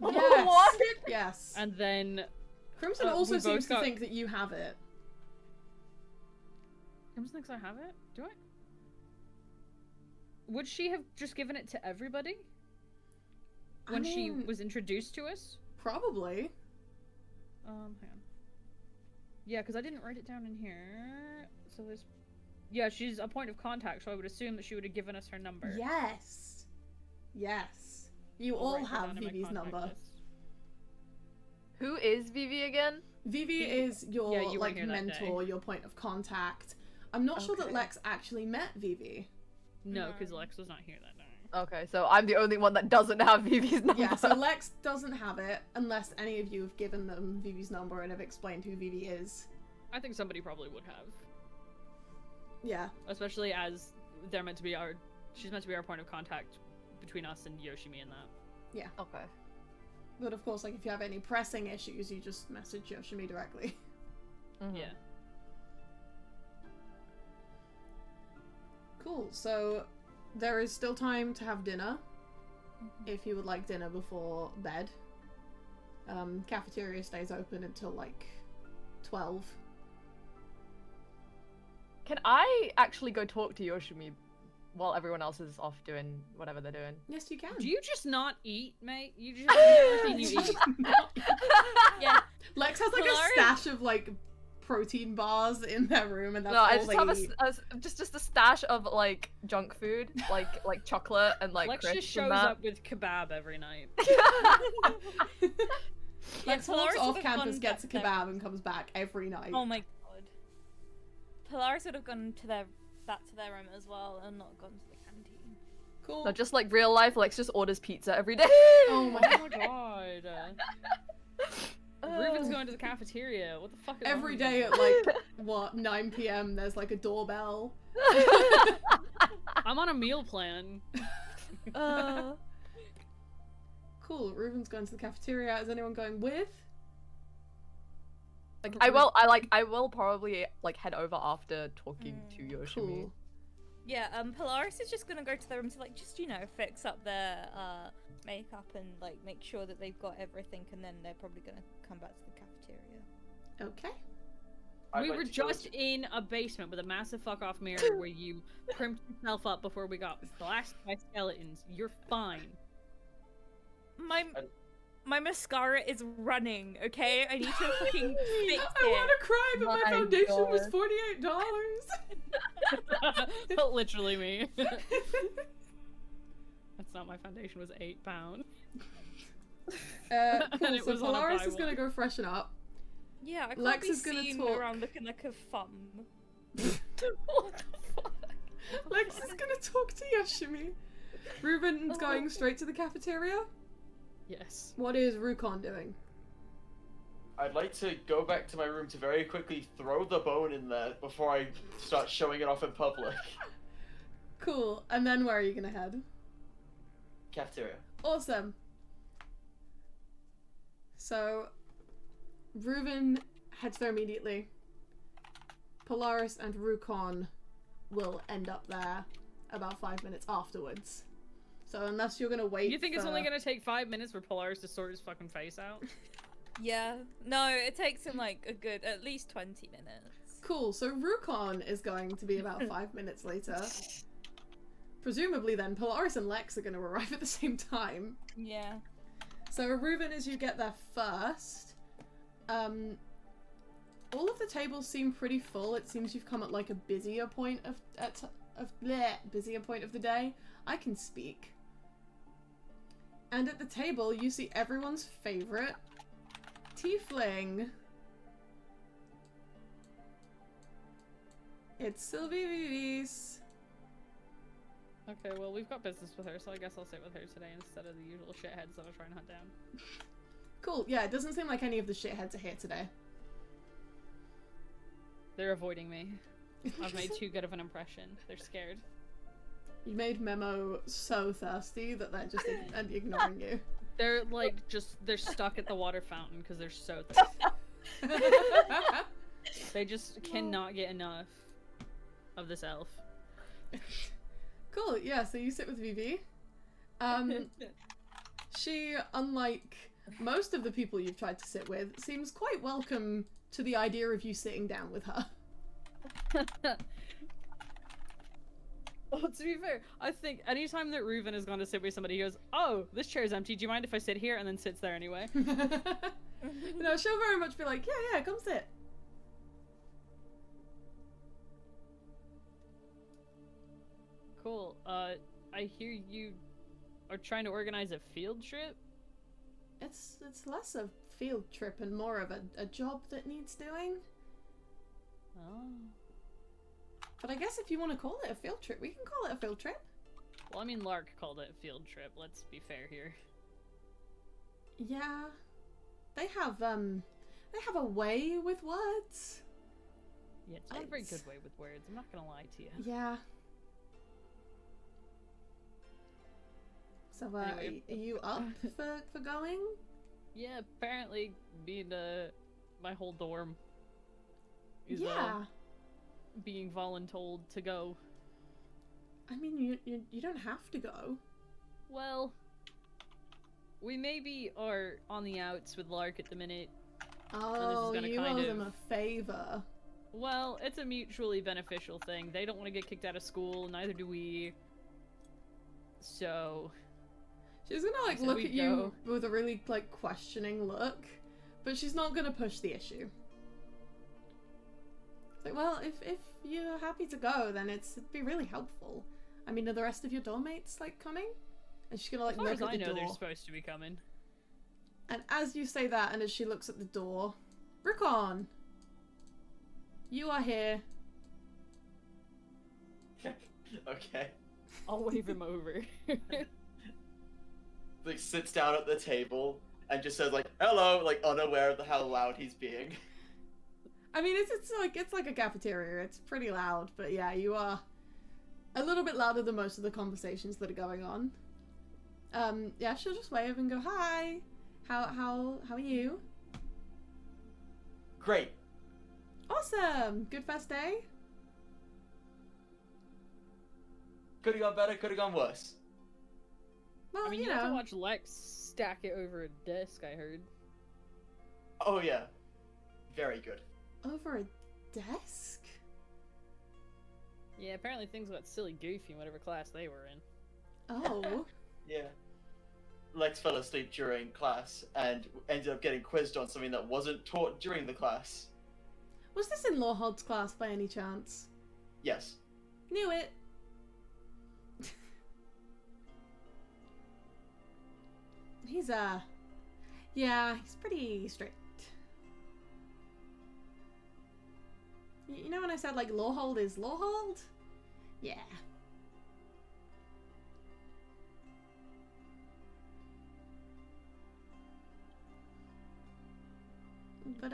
Yes. What? Yes. And then... Crimson we also both seems to got- think that you have it. Crimson thinks I have it? Do I? Would she have just given it to everybody? When she was introduced to us? Probably. Hang on. Yeah, because I didn't write it down in here. So there's... Yeah, she's a point of contact, so I would assume that she would have given us her number. Yes. Yes. You I'll all write that have down in my Vivi's contact number. list. Who is Vivi again? Vivi is your Yeah, you weren't like here that mentor, your point of contact. I'm not sure that Okay. Lex actually met Vivi. No, No. because Lex was not here that day. Okay, so I'm the only one that doesn't have Vivi's number. Yeah, so Lex doesn't have it unless any of you have given them Vivi's number and have explained who Vivi is. I think somebody probably would have. Yeah. Especially as they're meant to be our... She's meant to be our point of contact between us and Yoshimi and that. Okay. But of course, like if you have any pressing issues, you just message Yoshimi directly. Mhm. Yeah. Cool, so there is still time to have dinner if you would like dinner before bed. Cafeteria stays open until like 12. Can I actually go talk to Yoshimi while everyone else is off doing whatever they're doing? Yes, you can. Do you just not eat, mate? You just everything you eat. Yeah. Lex has like Hilarious. a stash of like protein bars in their room, and that's No, I all just have they eat. just a stash of like junk food, like chocolate and like Lex crisps just and shows that. up with kebab every night. Lex Yeah, walks Polaris off would've gone campus, gets a back kebab, and comes back every night. Oh my god. Polaris would have gone to back to their room as well and not gone to the canteen. Cool. No, just like real life, Lex just orders pizza every day. Oh my Oh my god. Ruben's going to the cafeteria. What the fuck is Every wrong day with at you? like what 9 p.m. there's like a doorbell. I'm on a meal plan. Cool. Ruben's going to the cafeteria. Is anyone going with? Like I will probably like head over after talking to Yoshimi. Cool. Yeah, Polaris is just gonna go to their room to like just, you know, fix up their makeup and like make sure that they've got everything, and then they're probably gonna come back to the cafeteria. Okay. I'd We like were to go just to- in a basement with a massive fuck off mirror where you primped yourself up before we got blasted by skeletons. You're fine. My mascara is running, okay? I need to fucking fix I want it. to cry, but my My foundation was God. $48. Literally me. That's not my foundation, was £8. Cool. And it So was on a Polaris buy is gonna one. go freshen up. Yeah, I can't Lex be is gonna seen talk. around looking like a fum. What the fuck? Lex is gonna talk to Yoshimi. Ruben's going straight to the cafeteria. Yes. What is Rukon doing? I'd like to go back to my room to very quickly throw the bone in there before I start showing it off in public. Cool. And then where are you gonna head? Cafeteria. Awesome. So, Reuven heads there immediately. Polaris and Rukon will end up there about 5 minutes afterwards. So unless you're gonna wait You think for... it's only gonna take 5 minutes for Polaris to sort his fucking face out? Yeah. No, it takes him like a good, at least 20 minutes. Cool, so Rukon is going to be about 5 minutes later. Presumably then, Polaris and Lex are going to arrive at the same time. Yeah. So Reuven, as you get there first, all of the tables seem pretty full. It seems you've come at like a busier point of the day. I can speak. And at the table, you see everyone's favorite tiefling. It's Sylvie Vivis. Okay, well, we've got business with her, so I guess I'll sit with her today instead of the usual shitheads that I'll try and hunt down. Cool, yeah, it doesn't seem like any of the shitheads are here today. They're avoiding me. I've made too good of an impression. They're scared. You made Memo so thirsty that they're just ignoring you. They're like, they're stuck at the water fountain because they're so thirsty. They just cannot get enough of this elf. Cool, yeah, so you sit with Vivi. She, unlike most of the people you've tried to sit with, seems quite welcome to the idea of you sitting down with her. Well, to be fair, I think anytime that Reuven has gone to sit with somebody, he goes, "Oh, this chair's empty. Do you mind if I sit here?" And then sits there anyway. No, she'll very much be like, yeah, come sit. Cool. I hear you are trying to organize a field trip? It's less a field trip and more of a job that needs doing. Oh. But I guess if you want to call it a field trip, we can call it a field trip. Well, I mean, Lark called it a field trip. Let's be fair here. Yeah. They have a way with words. Yeah, it's not a very good way with words. I'm not gonna lie to you. Yeah. So, Anyway. are you up for going? Yeah, apparently being my whole dorm is Yeah. being voluntold to go. I mean, you don't have to go. Well, we maybe are on the outs with Lark at the minute. Oh, gonna you kind owe of- them a favor. Well, it's a mutually beneficial thing. They don't want to get kicked out of school, neither do we. So, She's gonna like So look we at you go. with a really like questioning look, but she's not gonna push the issue. It's like, well, if you're happy to go, then it'd be really helpful. I mean, are the rest of your dorm mates like coming? And she's gonna like as far look as at I the know, they're door. supposed to be coming. And as you say that, and as she looks at the door, Rukon, you are here. Okay. I'll wave him over. Like sits down at the table and just says like hello, like unaware of how loud he's being. I mean, it's like a cafeteria. It's pretty loud, but yeah, you are a little bit louder than most of the conversations that are going on. Yeah, she'll just wave and go, "Hi, how are you?" Great. Awesome. Good first day. Could have gone better, could have gone worse. Well, I mean, you you have to know. watch Lex stack it over a desk, I heard. Oh yeah. Very good. Over a desk. Yeah, apparently things got silly goofy in whatever class they were in. Oh. Yeah. Lex fell asleep during class and ended up getting quizzed on something that wasn't taught during the class. Was this in Lawhod's class by any chance? Yes. Knew it. He's yeah, he's pretty strict. You know when I said like Lawhold is Lawhold? Yeah. But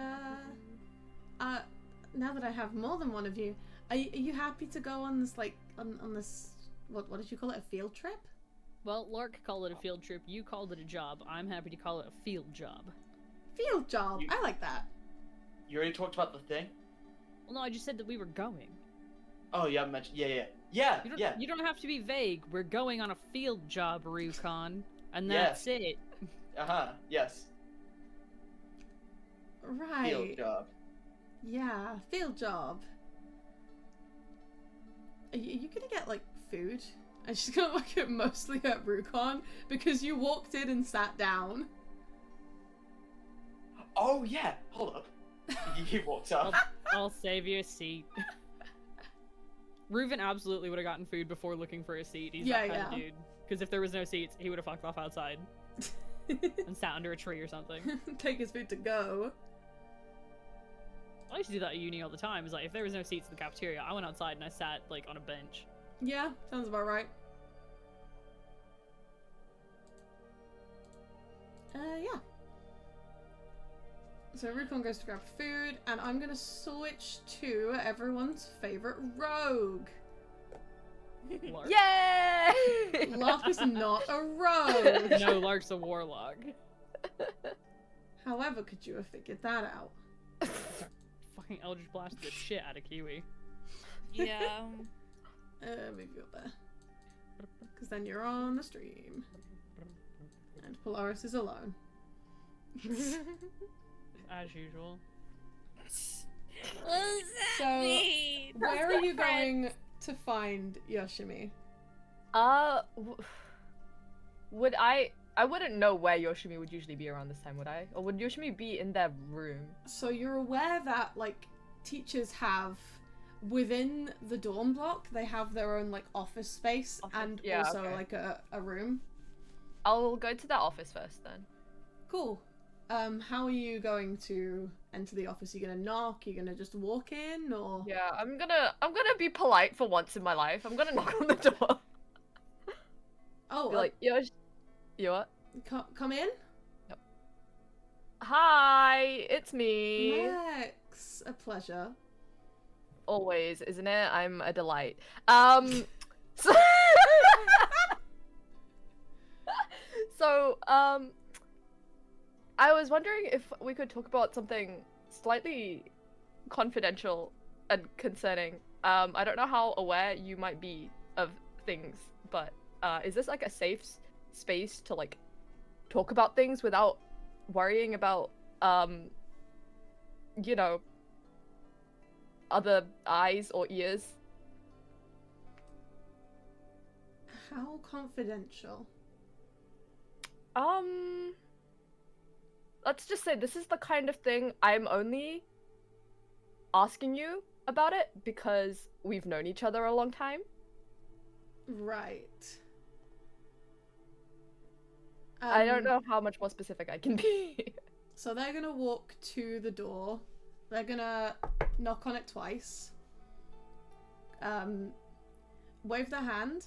now that I have more than one of you, are you happy to go on this on this what did you call it, a field trip? Well, Lark called it a field trip. You called it a job. I'm happy to call it a field job. Field job. I like that. You already talked about the thing? Well, no, I just said that we were going. Oh, you haven't mentioned. Yeah. You don't have to be vague. We're going on a field job, Rukon, and Yes. that's it. Yes. Right. Field job. Yeah, field job. Are you gonna get like food? I'm just gonna look at mostly at Rukon because you walked in and sat down. Oh yeah. Hold up. He walks up. I'll save you a seat. Reuven absolutely would have gotten food before looking for a seat. He's that kind of dude. Because if there was no seats, he would have fucked off outside and sat under a tree or something. Take his food to go. I used to do that at uni all the time. It's like, if there was no seats in the cafeteria, I went outside and I sat, like, on a bench. Yeah, sounds about right. Yeah. So Rukon goes to grab food, and I'm gonna switch to everyone's favorite rogue. Lark. Yay! Lark is not a rogue. No, Lark's a warlock. However, could you have figured that out? Fucking Eldritch Blast the shit out of Kiwi. Yeah. Move you up there. Because then you're on the stream. And Polaris is alone. As usual. What does that So, mean? Where are you going to find Yoshimi? Would I wouldn't know where Yoshimi would usually be around this time, would I? Or would Yoshimi be in their room? So you're aware that, like, teachers have, within the dorm block, they have their own, like, office space and yeah, also, okay. like, a room. I'll go to their office first then. Cool. How are you going to enter the office? Are you gonna knock? Are you gonna just walk in, or? Yeah, I'm gonna be polite for once in my life. I'm gonna knock on the door. Oh, Be like, Yosh, you what? come in? Hi, it's me. Max, a pleasure. Always, isn't it? I'm a delight. So, I was wondering if we could talk about something slightly confidential and concerning. I don't know how aware you might be of things, but is this like a safe space to like talk about things without worrying about you know, other eyes or ears? How confidential? Let's just say this is the kind of thing I'm only asking you about it because we've known each other a long time. Right. I don't know how much more specific I can be. So they're gonna walk to the door. They're gonna knock on it twice. Wave their hand.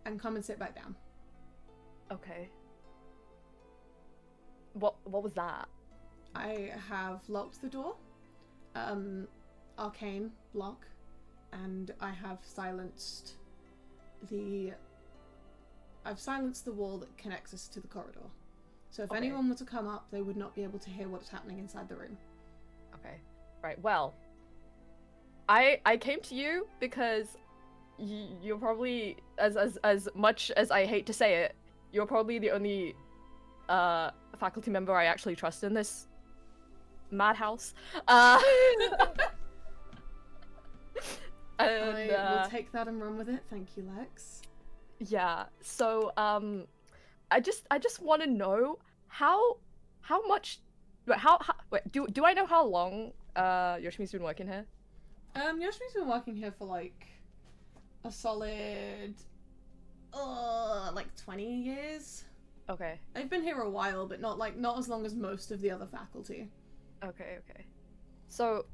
And come and sit back down. Okay. What was that? I have locked the door. Arcane lock. And I have silenced the wall that connects us to the corridor. So if Okay. anyone were to come up, they would not be able to hear what's happening inside the room. Okay. Right, well. I came to you because you're probably, as much as I hate to say it, you're probably the only faculty member I actually trust in this madhouse. And, I will take that and run with it. Thank you, Lex. yeah, so I just want to know how much wait, do I know how long Yoshimi's been working here? Yoshimi's been working here for like a solid like 20 years. Okay. I've been here a while, but not as long as most of the other faculty. Okay. So,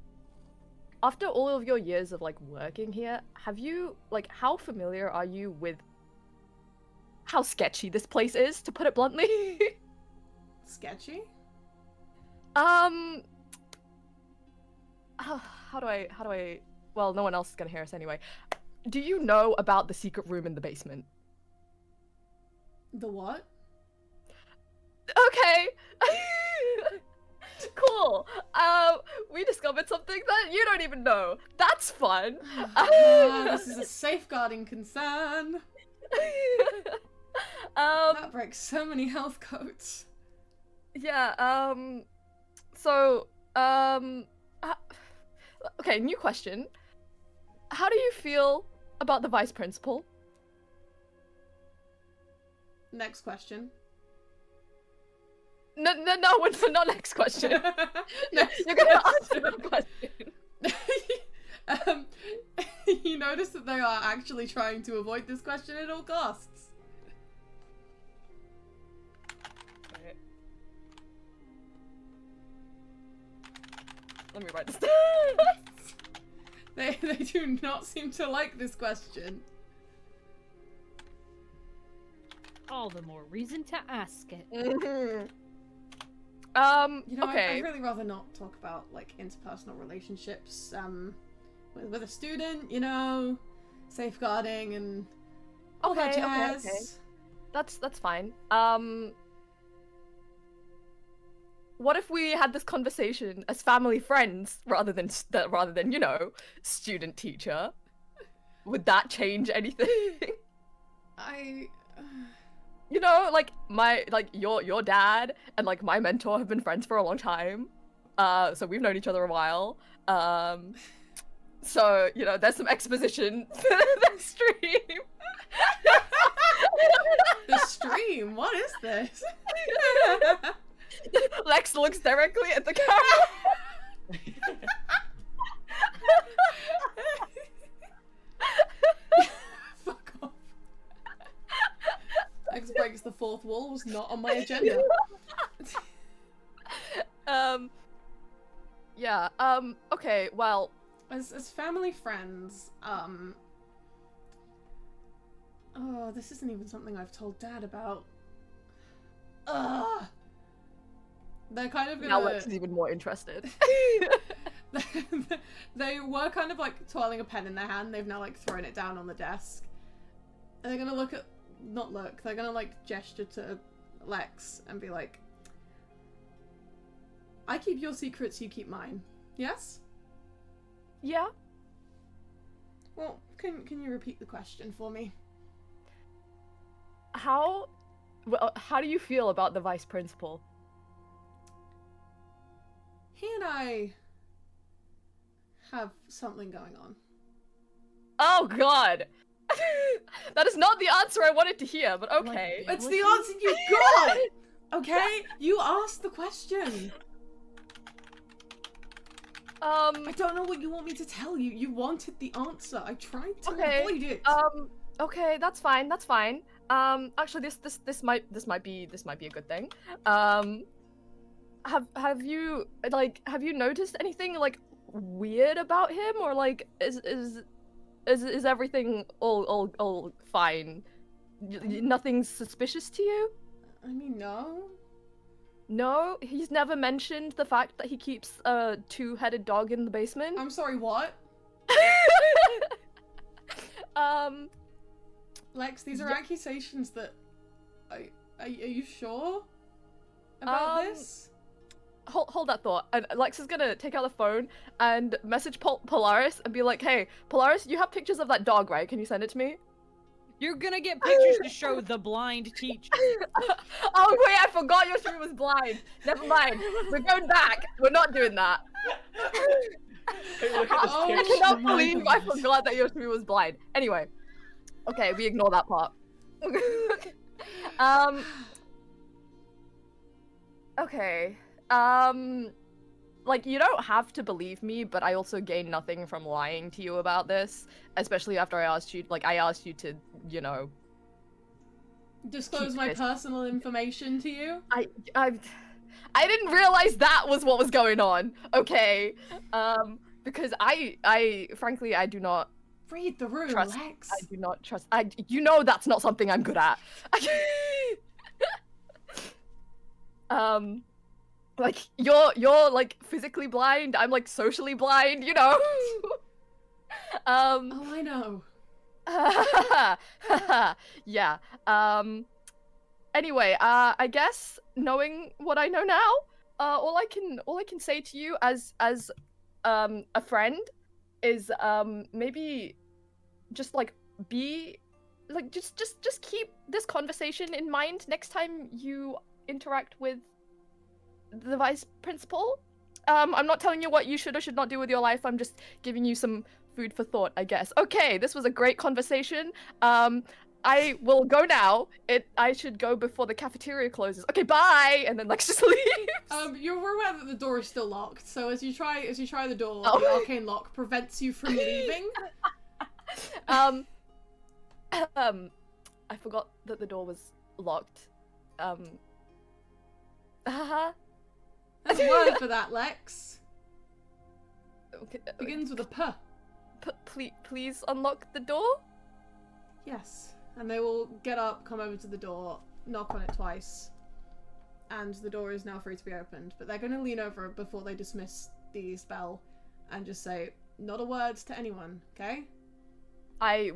after all of your years of like working here, have you how familiar are you with how sketchy this place is, to put it bluntly? Sketchy? How do I? Well, no one else is gonna hear us anyway. Do you know about the secret room in the basement? The what? Okay. Cool. We discovered something that you don't even know. That's fun. This is a safeguarding concern. That breaks so many health codes. Yeah, so, okay, new question. How do you feel about the vice principal? Next question. No, not next question. Next You're gonna answer question. the question. You notice that they are actually trying to avoid this question at all costs. Okay. Let me write this down. They do not seem to like this question. All the more reason to ask it. Mm-hmm. You know, okay. I'd really rather not talk about, like, interpersonal relationships, with a student, you know, safeguarding and all that jazz. Okay. That's fine. What if we had this conversation as family friends rather than you know, student teacher? Would that change anything? You know, like your dad and like my mentor have been friends for a long time. So we've known each other a while. So, you know, there's some exposition to the stream. The stream? What is this? Lex looks directly at the camera. Fuck off. Lex breaks the fourth wall was not on my agenda. Yeah, okay, well... As family friends, oh, this isn't even something I've told Dad about. Ugh. They're kind of gonna... Now Lex is even more interested. They were kind of like twirling a pen in their hand. They've now like thrown it down on the desk. And they're gonna they're gonna like gesture to Lex and be like, I keep your secrets, you keep mine. Yes? Yeah? Well, can you repeat the question for me? How do you feel about the vice principal? He and I have something going on. Oh god! That is not the answer I wanted to hear, but okay. It's the answer you got! Okay? You asked the question. I don't know what you want me to tell you. You wanted the answer. I tried to avoid it. Okay, that's fine. Actually, this might be a good thing. Have you noticed anything like weird about him, or like is everything all fine? Nothing suspicious to you? I mean, no. No, he's never mentioned the fact that he keeps a two-headed dog in the basement. I'm sorry, what? Lex, these are accusations that... Are you sure about this? Hold that thought. And Lex is gonna take out the phone and message Polaris and be like, hey, Polaris, you have pictures of that dog, right? Can you send it to me? You're gonna get pictures to show the blind teacher. Oh wait, I forgot your stream was blind. Never mind. We're going back. We're not doing that. Hey, look at this Oh, I picture. cannot my believe I goodness. forgot that your stream was blind. Anyway. Okay, we ignore that part. Okay. Like, you don't have to believe me, but I also gain nothing from lying to you about this. Especially after I asked you to, you know... Disclose keep my this. personal information to you? I didn't realize that was what was going on, okay? Because I frankly, I do not Read the room, trust. Lex. I do not trust. You know that's not something I'm good at. Like you're like physically blind. I'm like socially blind. You know. Oh, I know. Yeah. Anyway, I guess knowing what I know now, all I can say to you as a friend is maybe just like be like just keep this conversation in mind next time you interact with the vice principal. I'm not telling you what you should or should not do with your life. I'm just giving you some food for thought, I guess. Okay, this was a great conversation. I will go now. I should go before the cafeteria closes. Okay, bye. And then like just leave. You're aware that the door is still locked. So as you try the door, Oh. the arcane lock prevents you from leaving. I forgot that the door was locked. Haha. There's a word for that, Lex. Okay, Begins with a P. please unlock the door. Yes. And they will get up, come over to the door, knock on it twice, and the door is now free to be opened. But they're going to lean over it before they dismiss the spell and just say, not a word to anyone, okay? I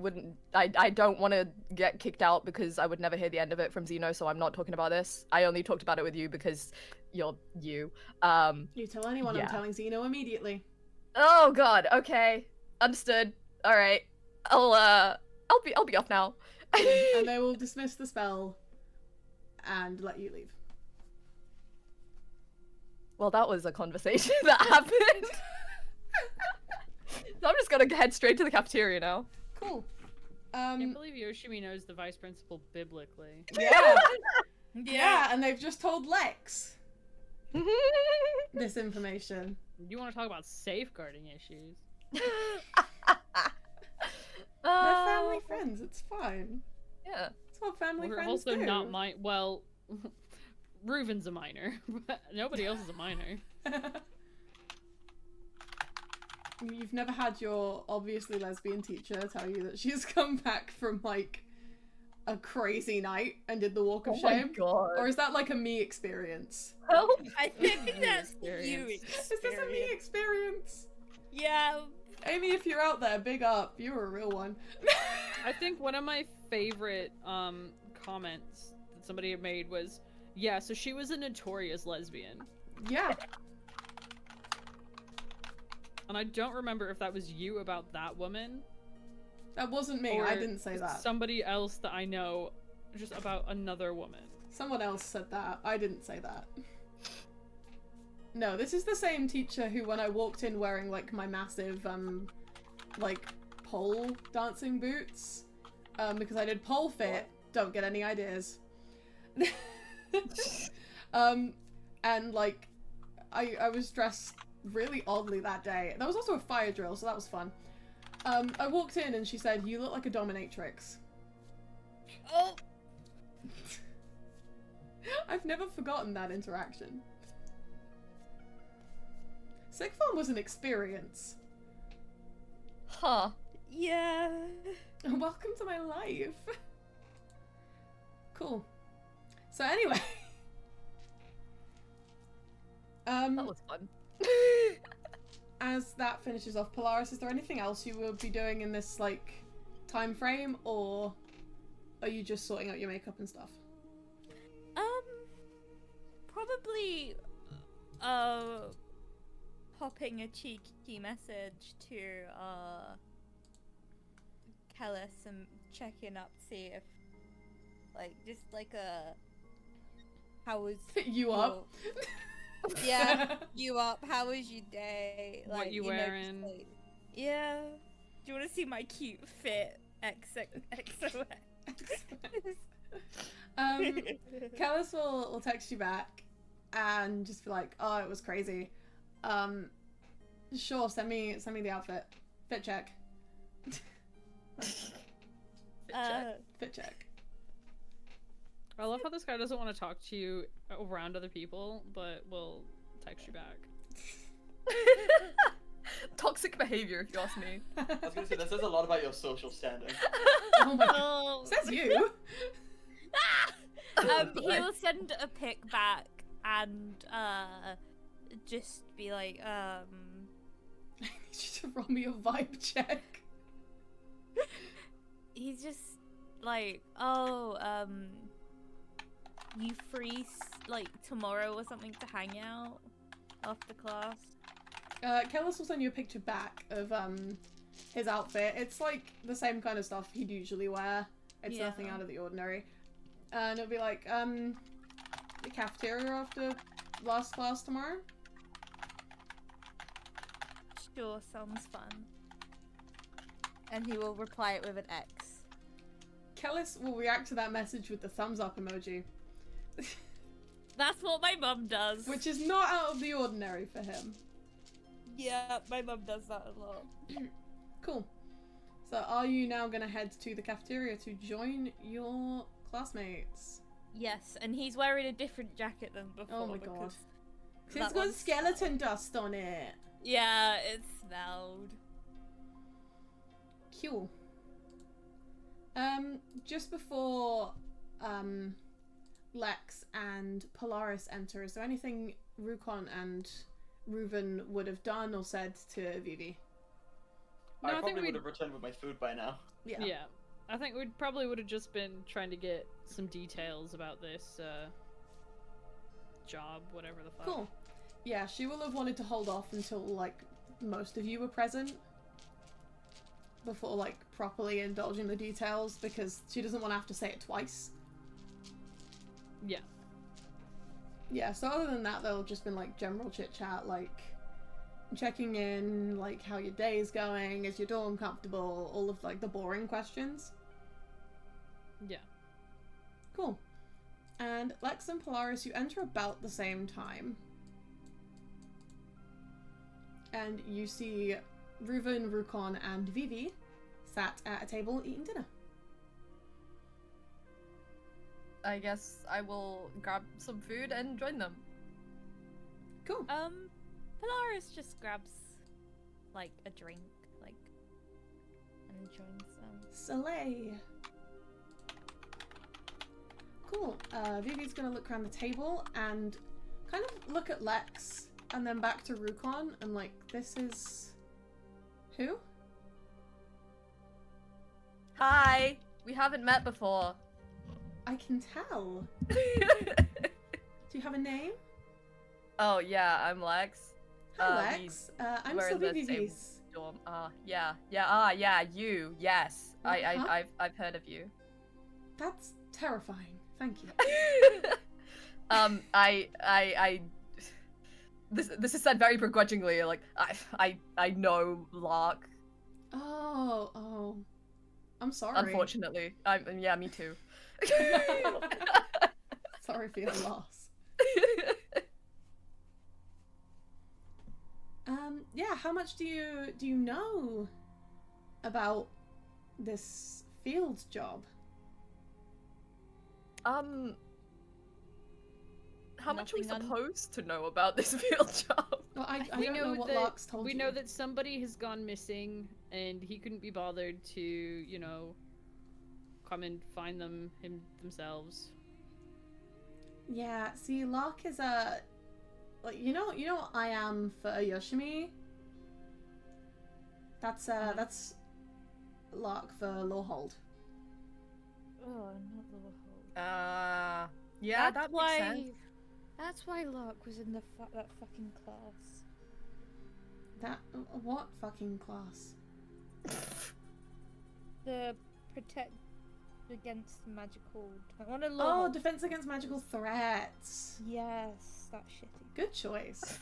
don't want to get kicked out because I would never hear the end of it from Zeno, so I'm not talking about this. I only talked about it with you because you're you. You tell anyone, yeah. I'm telling Zeno immediately. Oh god, okay. Understood. Alright. I'll be off now. And they will dismiss the spell and let you leave. Well, that was a conversation that happened. So I'm just gonna head straight to the cafeteria now. Cool. I can't believe Yoshimi knows the vice principal biblically. Yeah. Yeah, and they've just told Lex this information. You want to talk about safeguarding issues? They're family friends, it's fine. Yeah. It's what family We're friends also do. not well, Reuven's a minor, but nobody else is a minor. You've never had your obviously lesbian teacher tell you that she's come back from like a crazy night and did the walk of shame? Oh my god. Or is that like a me experience? Help. I think that's you. Is this a me experience? Yeah. Amy, if you're out there, big up. You're a real one. I think one of my favorite comments that somebody had made was, yeah, so she was a notorious lesbian. Yeah. And I don't remember if that was you about that woman. That wasn't me. Or I didn't say that. somebody else that I know just about another woman. Someone else said that. I didn't say that. No, this is the same teacher who, when I walked in wearing like my massive like pole dancing boots, because I did pole fit, don't get any ideas. And like I was dressed really oddly that day. There was also a fire drill, so that was fun. I walked in and she said, "You look like a dominatrix." Oh. I've never forgotten that interaction. Sixth form was an experience. Huh. Yeah. Welcome to my life. Cool. So anyway. That was fun. As that finishes off, Polaris, is there anything else you will be doing in this like time frame, or are you just sorting out your makeup and stuff? Probably popping a cheeky message to Kellis and checking up to see if like just like a how was You up? Yeah, you up? How was your day? Like, What you know, wearing? just, like, yeah. Do you want to see my cute fit? XOX. Kellis will text you back and just be like, "Oh, it was crazy. Sure, send me the outfit. Fit check. Fit check." I love how this guy doesn't want to talk to you around other people, but will text you back. Toxic behavior, if you ask me. I was gonna say, that says a lot about your social standing. Oh my god. Oh. Says you. He'll send a pic back and just be like, I need you to roll me a vibe check. he's just like, oh, you free like tomorrow or something to hang out after class? Kellis will send you a picture back of his outfit. It's like the same kind of stuff he'd usually wear. It's Yeah. nothing out of the ordinary. And it'll be like, the cafeteria after last class tomorrow? Sure, sounds fun. And he will reply it with an X. Kellis will react to that message with the thumbs up emoji. That's what my mum does. Which is not out of the ordinary for him. Yeah, my mum does that a lot. Cool. So are you now going to head to the cafeteria to join your classmates? Yes, and he's wearing a different jacket than before. Oh my god. because It's that got one skeleton dust on it. Yeah, it smelled. Cool. Just before Lex and Polaris enter, is there anything Rukon and Reuven would have done or said to Vivi? No, I I think probably we'd- would have returned with my food by now. Yeah. I think we probably would have just been trying to get some details about this job, whatever the fuck. Cool. Yeah, she will have wanted to hold off until, like, most of you were present before, like, properly indulging the details, because she doesn't want to have to say it twice. Yeah. Yeah, so other than that, there'll just been, like, general chit-chat, like, checking in, like, how your day's going, is your dorm comfortable, all of, like, the boring questions. Yeah. Cool. And Lex and Polaris, you enter about the same time. And you see Reuven, Rukon, and Vivi sat at a table eating dinner. I guess I will grab some food and join them. Cool. Polaris just grabs like a drink, like, and joins them. Soleil. Cool. Vivi's gonna look around the table and kind of look at Lex and then back to Rukon and like, this is... who? Hi! We haven't met before. I can tell. Do you have a name? Oh yeah, I'm Lex. Hi, Lex. I'm we're in Sylvie the same Vivis. dorm. Yeah, you. Yes, Uh-huh. I've heard of you. That's terrifying. Thank you. This is said very begrudgingly. Like I know Lark. Oh. I'm sorry. Unfortunately, yeah, me too. Sorry for your loss. Yeah, how much do you know about this field job? How much are we Nothing supposed to know about this field job? Well, I We don't know know what that- Lark's told We you. know that somebody has gone missing, and he couldn't be bothered to, you know, come and find them themselves. Yeah, see, Lark is a... like, you know what I am for Yoshimi? That's Lark for Lawhold. Oh, not the whole. Yeah, That's that makes sense. That's why Lark was in that fucking class. That... what fucking class? The protect against magical. Oh, defense against magical threats. Yes, that shitty. Good choice.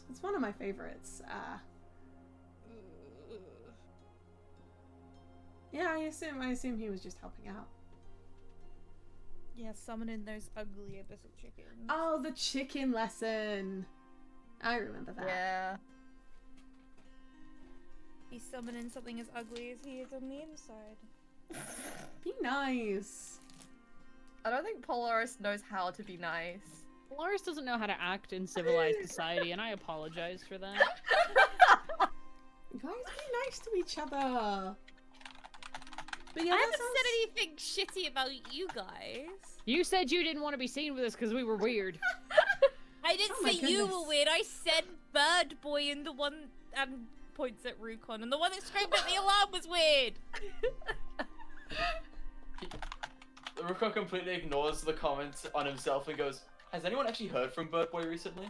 It's one of my favorites. Yeah, I assume he was just helping out. Yeah, summoning those ugly abyssal chickens. Oh, the chicken lesson. I remember that. Yeah. He's summoning something as ugly as he is on the inside. Be nice. I don't think Polaris knows how to be nice. Polaris doesn't know how to act in civilized society, and I apologize for that. Guys, be nice to each other. But yeah, I that haven't sounds... said anything shitty about you guys. You said you didn't want to be seen with us because we were weird. I didn't Oh my say you were goodness. weird. I said Bird Boy and the one and points at Rukon and the one that screamed at the alarm was weird. Ruko completely ignores the comment on himself and goes, "Has anyone actually heard from Bird Boy recently?"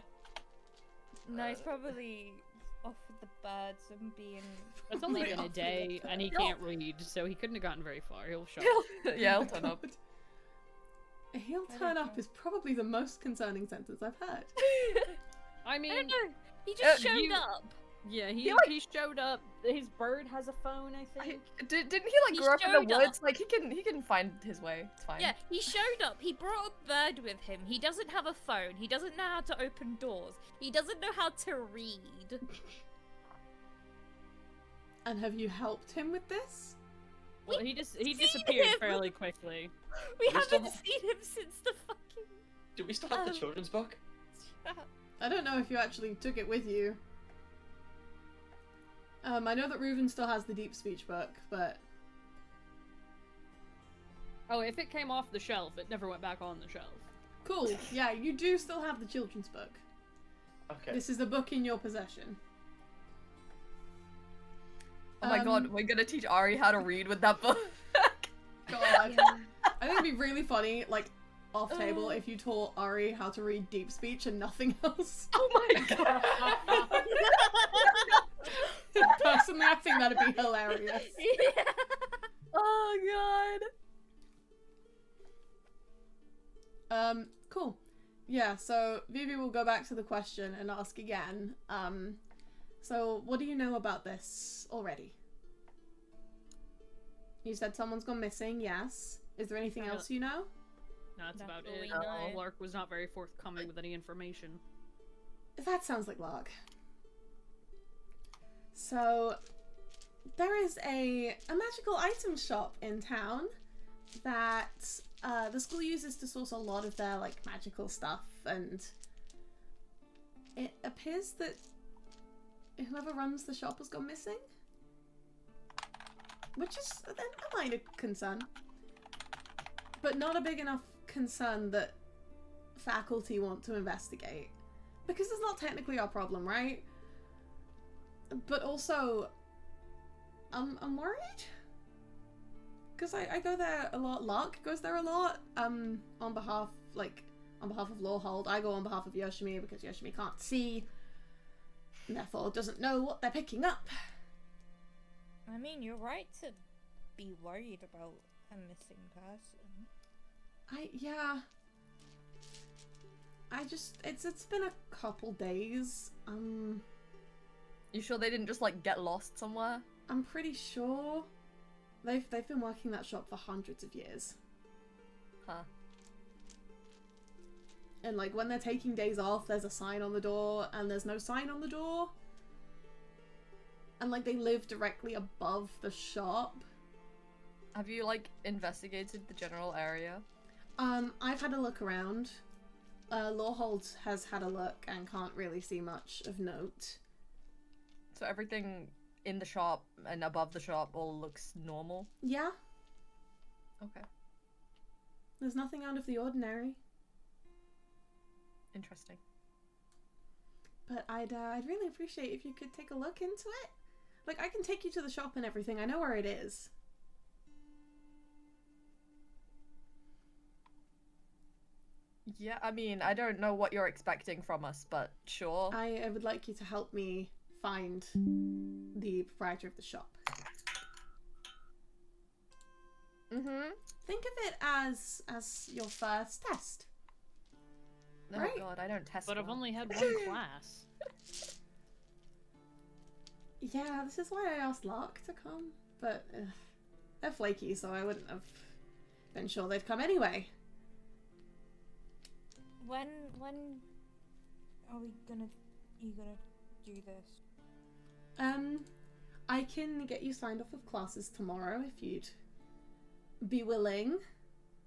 No, he's probably off with the birds and being. It's only Right been a off day, the and he bat. can't read, so he couldn't have gotten very far. He'll show up. Yeah, I'll turn up. He'll I turn don't up know. is probably the most concerning sentence I've heard. I mean, I don't know. He just showed you- up. yeah, He, like- he showed up. His bird has a phone, I think. Didn't he like He grow up in showed the up. woods? Like he can find his way. It's fine. Yeah, he showed up. He brought a bird with him. He doesn't have a phone. He doesn't know how to open doors. He doesn't know how to read. And have you helped him with this? Well, he seen disappeared him. fairly quickly. We We still haven't have- seen him since the fucking. Do we still have the Um, children's book? I don't know if you actually took it with you. I know that Reuven still has the deep speech book, but Oh, if it came off the shelf, it never went back on the shelf. cool. Yeah, you do still have the children's book. Okay. This is a book in your possession. Oh my god, we're gonna teach Ari how to read with that book. God. I think it'd be really funny, like, off table, if you taught Ari how to read deep speech and nothing else. Oh my god. Personally, I think that'd be hilarious. Yeah. Oh god. Cool. Yeah, so Vivi will go back to the question and ask again. So what do you know about this already? You said someone's gone missing, yes. Is there anything else you know? That's That's about all it. we know. Lark was not very forthcoming with any information. That sounds like Lark. So, there is a magical item shop in town that the school uses to source a lot of their, like, magical stuff, and it appears that whoever runs the shop has gone missing. Which is a minor concern. But not a big enough concern that faculty want to investigate. Because it's not technically our problem, right? But also, I'm worried. Because I go there a lot. Lark goes there a lot. On behalf of Lawhold. I go on behalf of Yoshimi because Yoshimi can't see. And therefore doesn't know what they're picking up. I mean, you're right to be worried about a missing person. It's been a couple days. You sure they didn't just like get lost somewhere? I'm pretty sure they've been working that shop for hundreds of years. Huh. And like when they're taking days off, there's a sign on the door, and there's no sign on the door. And like they live directly above the shop. Have you like investigated the general area? I've had a look around. Lawhold has had a look and can't really see much of note. So everything in the shop and above the shop all looks normal? Yeah, Okay. there's nothing out of the ordinary. Interesting. But I'd really appreciate if you could take a look into it. Like, I can take you to the shop and everything. I know where it is. Yeah, I mean, I don't know what you're expecting from us, but sure. I would like you to help me find the proprietor of the shop. Mm-hmm. Think of it as your first test. Oh Right. god, I don't test But I've well. only had one class. Yeah, this is why I asked Lark to come, but they're flaky, so I wouldn't have been sure they'd come anyway. When are you gonna do this? I can get you signed off of classes tomorrow if you'd be willing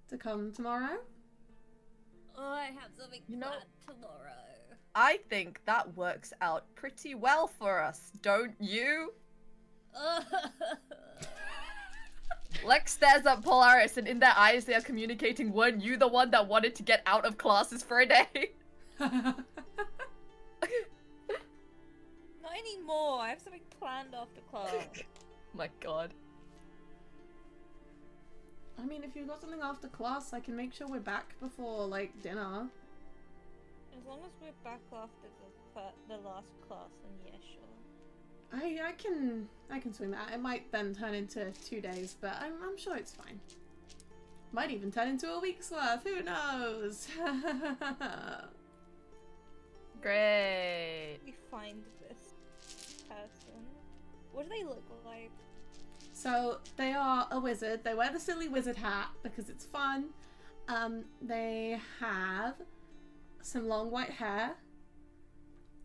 to come tomorrow. Oh, I have something You know- planned tomorrow. I think that works out pretty well for us, don't you? Lex stares at Polaris, and in their eyes they are communicating, weren't you the one that wanted to get out of classes for a day? Not anymore. I have something planned after class. My god. I mean, if you've got something after class, I can make sure we're back before, like, dinner. As long as we're back after the last class, then yeah, sure. I can swing that. It might then turn into 2 days, but I'm sure it's fine. Might even turn into a week's worth. Who knows? Great. We find this person. What do they look like? So they are a wizard. They wear the silly wizard hat because it's fun. They have some long white hair.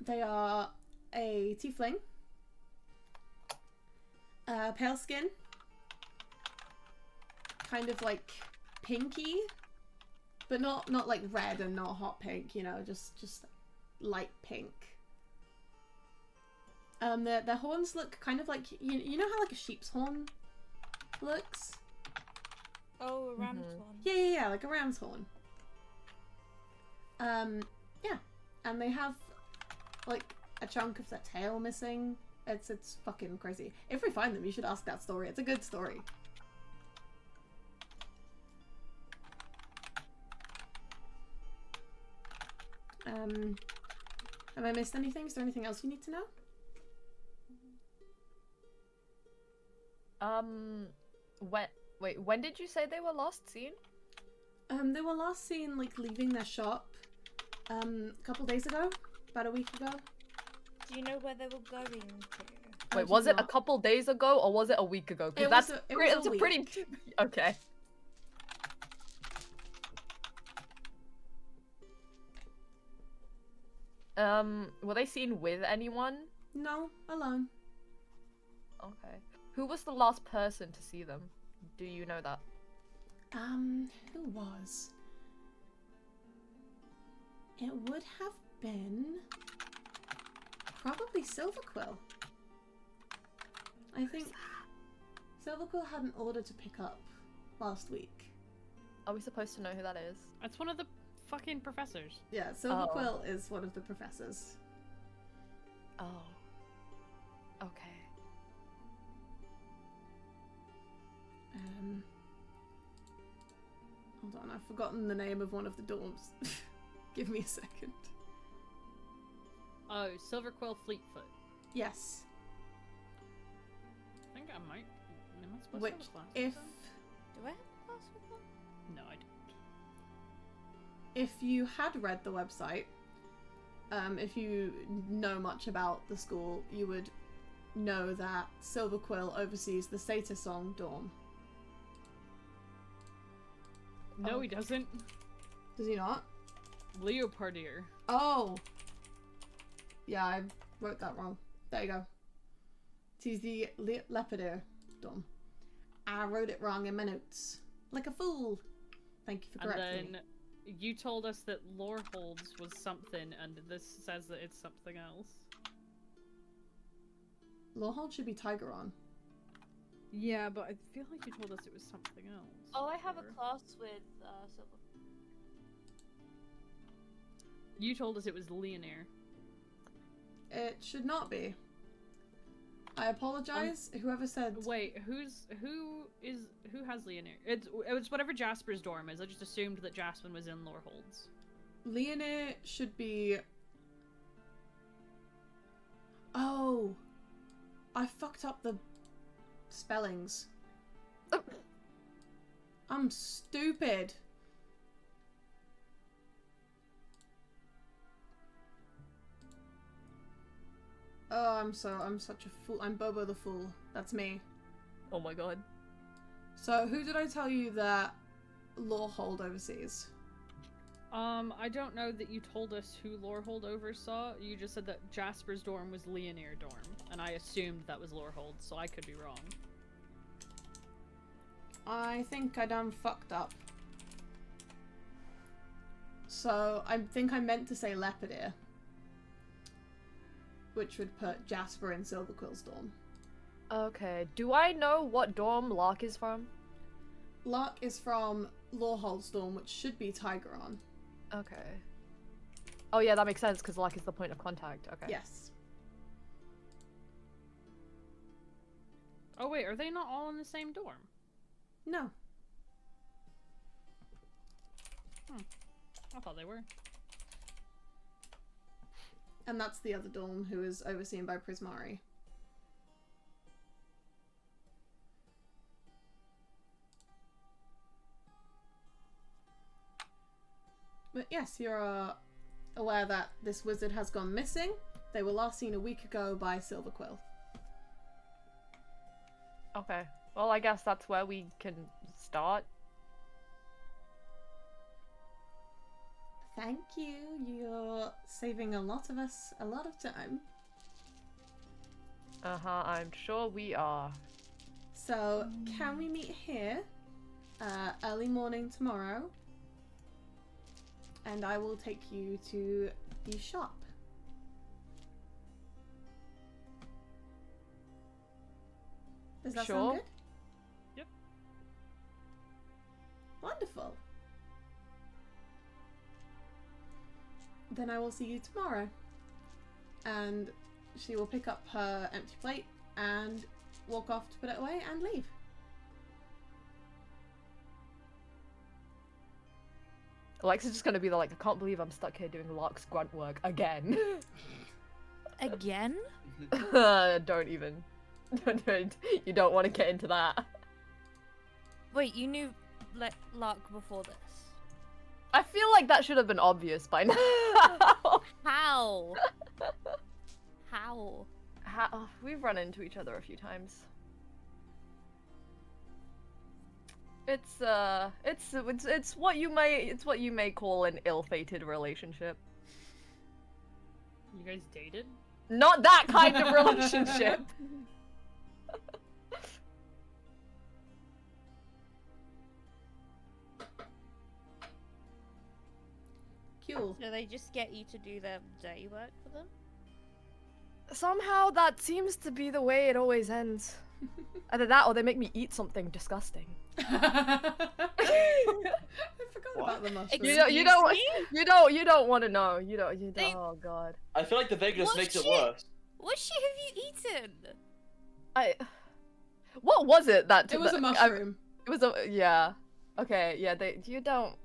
They are a tiefling. Pale skin. Kind of like pinky, but not like red and not hot pink, you know, just light pink. Their horns look kind of like, you know how like a sheep's horn looks? Oh, a ram's one. Yeah, like a ram's horn. Yeah, and they have like a chunk of their tail missing. It's fucking crazy. If we find them, you should ask that story. It's a good story. Have I missed anything? Is there anything else you need to know? When did you say they were last seen? They were last seen like leaving their shop a couple days ago, about a week ago. Do you know where they were going to? Wait, was it a couple days ago or was it a week ago? Because that's a pretty. Okay. Were they seen with anyone? No, alone. Okay. Who was the last person to see them? Do you know that? Who was? It would have been probably Silverquill. I think Silverquill had an order to pick up last week. Are we supposed to know who that is? That's one of the fucking professors. Yeah, Silverquill is one of the professors. Oh. Okay. Hold on, I've forgotten the name of one of the dorms. Give me a second. Oh, Silverquill Fleetfoot. Yes. I think I might. Am I supposed Which, to have a class if with them? Do I have a class with them? No, I don't. if you had read the website, if you know much about the school, you would know that Silverquill oversees the Status Song dorm. No, he doesn't. Does he not? Leopardier. Oh! Yeah, I wrote that wrong. There you go. He's the Leopardier dorm. I wrote it wrong in my notes. Like a fool. Thank you for correcting And then you told us that Loreholds was something, and this says that it's something else. me. Lorehold should be Tigeron. Yeah, but I feel like you told us it was something else. Oh, I have a before. class with Silver. You told us it was Leonir. It should not be. I apologize. Whoever said. Wait, who has Leonir? It's whatever Jasper's dorm is. I just assumed that Jasper was in Loreholds. Leonir should be. Oh! I fucked up the spellings. I'm stupid. Oh, I'm such a fool. I'm Bobo the Fool. That's me. Oh my god. So, who did I tell you that Lorehold oversees? I don't know that you told us who Lorehold oversaw. You just said that Jasper's dorm was Leonir dorm, and I assumed that was Lorehold, so I could be wrong. I think I done fucked up. So, I think I meant to say Leopardier. Which would put Jasper in Silverquill's dorm. Okay. Do I know what dorm Lark is from? Lark is from Loreholdstorm, which should be Tigeron. Okay. Oh yeah, that makes sense because Lark is the point of contact. Okay. Yes. Oh wait, are they not all in the same dorm? No. I thought they were. And that's the other dorm who is overseen by Prismari. But yes, you're aware that this wizard has gone missing. They were last seen a week ago by Silverquill. Okay. Well, I guess that's where we can start. Thank you. You're saving a lot of us a lot of time. Uh-huh, I'm sure we are. So, can we meet here early morning tomorrow? And I will take you to the shop. Does that sound Sure. good? Yep. Wonderful. Then I will see you tomorrow. And she will pick up her empty plate and walk off to put it away and leave. Alexa's just gonna be like, I can't believe I'm stuck here doing Lark's grunt work again. Again? Don't even. You don't want to get into that. Wait, you knew Lark before this? I feel like that should have been obvious by now. How? How? We've run into each other a few times. It's what you may call an ill-fated relationship. You guys dated? Not that kind of relationship. Cool. Do they just get you to do their dirty work for them? Somehow that seems to be the way it always ends. Either that or they make me eat something disgusting. I forgot about the mushroom. You don't want to know. You don't. They- Oh god. I feel like the vagueness What makes it shit? worse. What shit have you eaten? What was it that? It was a mushroom. It was a yeah. Okay, yeah. You don't.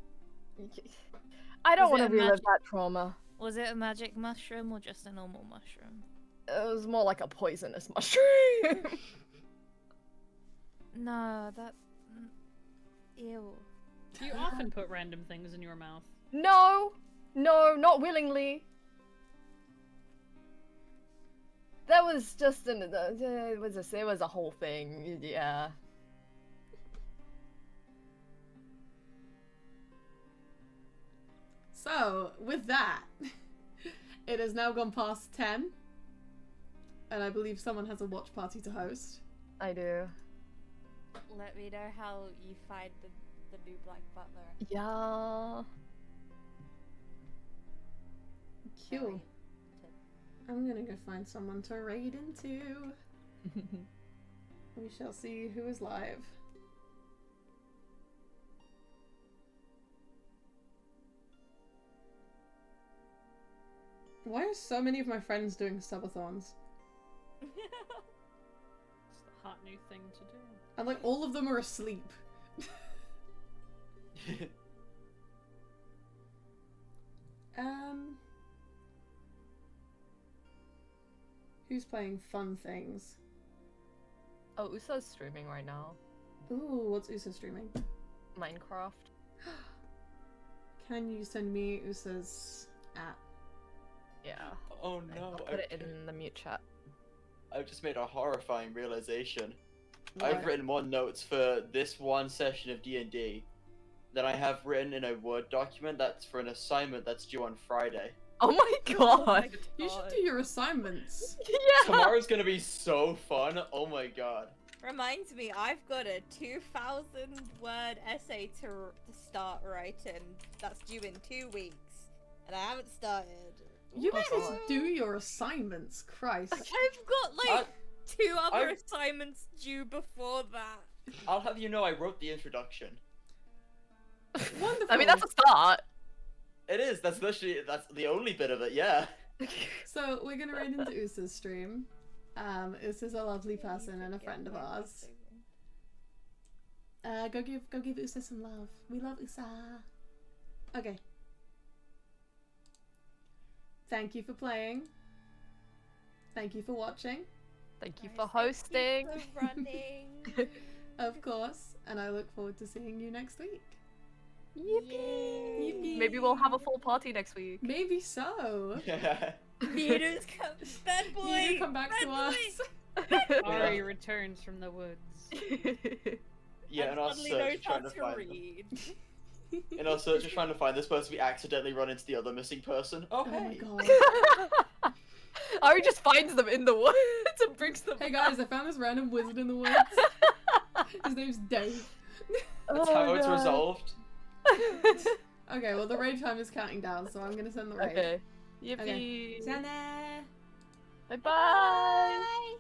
I don't Was want it to a relive magic- that trauma. Was it a magic mushroom or just a normal mushroom? It was more like a poisonous mushroom. No, that... Ew. Do you often put random things in your mouth? No, not willingly. That was just it was a whole thing. Yeah. So, with that, it has now gone past 10. And I believe someone has a watch party to host. I do. Let me know how you find the new Black Butler. Yeah. Cool. I'm gonna go find someone to raid into. We shall see who is live. Why are so many of my friends doing subathons? It's the hot new thing to do. And like all of them are asleep. Who's playing fun things? Oh, Usa's streaming right now. Ooh, what's Usa streaming? Minecraft. Can you send me Usa's app? Yeah. Oh no! Put it in the mute chat. I've just made a horrifying realization. What? I've written more notes for this one session of D&D than I have written in a Word document that's for an assignment that's due on Friday. Oh my god. You should do your assignments. Yeah. Tomorrow's gonna be so fun. Oh my god. Reminds me, I've got a 2,000 word essay to start writing that's due in 2 weeks, and I haven't started. You Oh, managed to God. do your assignments, Christ. I've got like I- 2 other I- assignments due before that. I'll have you know I wrote the introduction. Wonderful. I mean, that's a start. It is. That's the only bit of it. Yeah. So we're gonna raid into Usa's stream. Usa's a lovely person and a friend of ours. Go give Usa some love. We love Usa. Okay. Thank you for playing. Thank you for watching. Thank you for hosting. Thank you for running. Of course. And I look forward to seeing you next week. Yippee! Yippee. Maybe we'll have a full party next week. Maybe so. Needles come, bad boy. Need to come back to bad us. Ari returns from the woods. Yeah, and suddenly also knows how trying to to find them. read. And also just trying to find this person we accidentally run into the other missing person. Oh, Oh my hey. god. Ari just finds them in the woods and brings them Hey back. guys, I found this random wizard in the woods. His name's Dave. That's how it's resolved. Okay, well the raid time is counting down, so I'm gonna send the raid. Okay. Yippee. Okay. Send it. Bye-bye. Bye.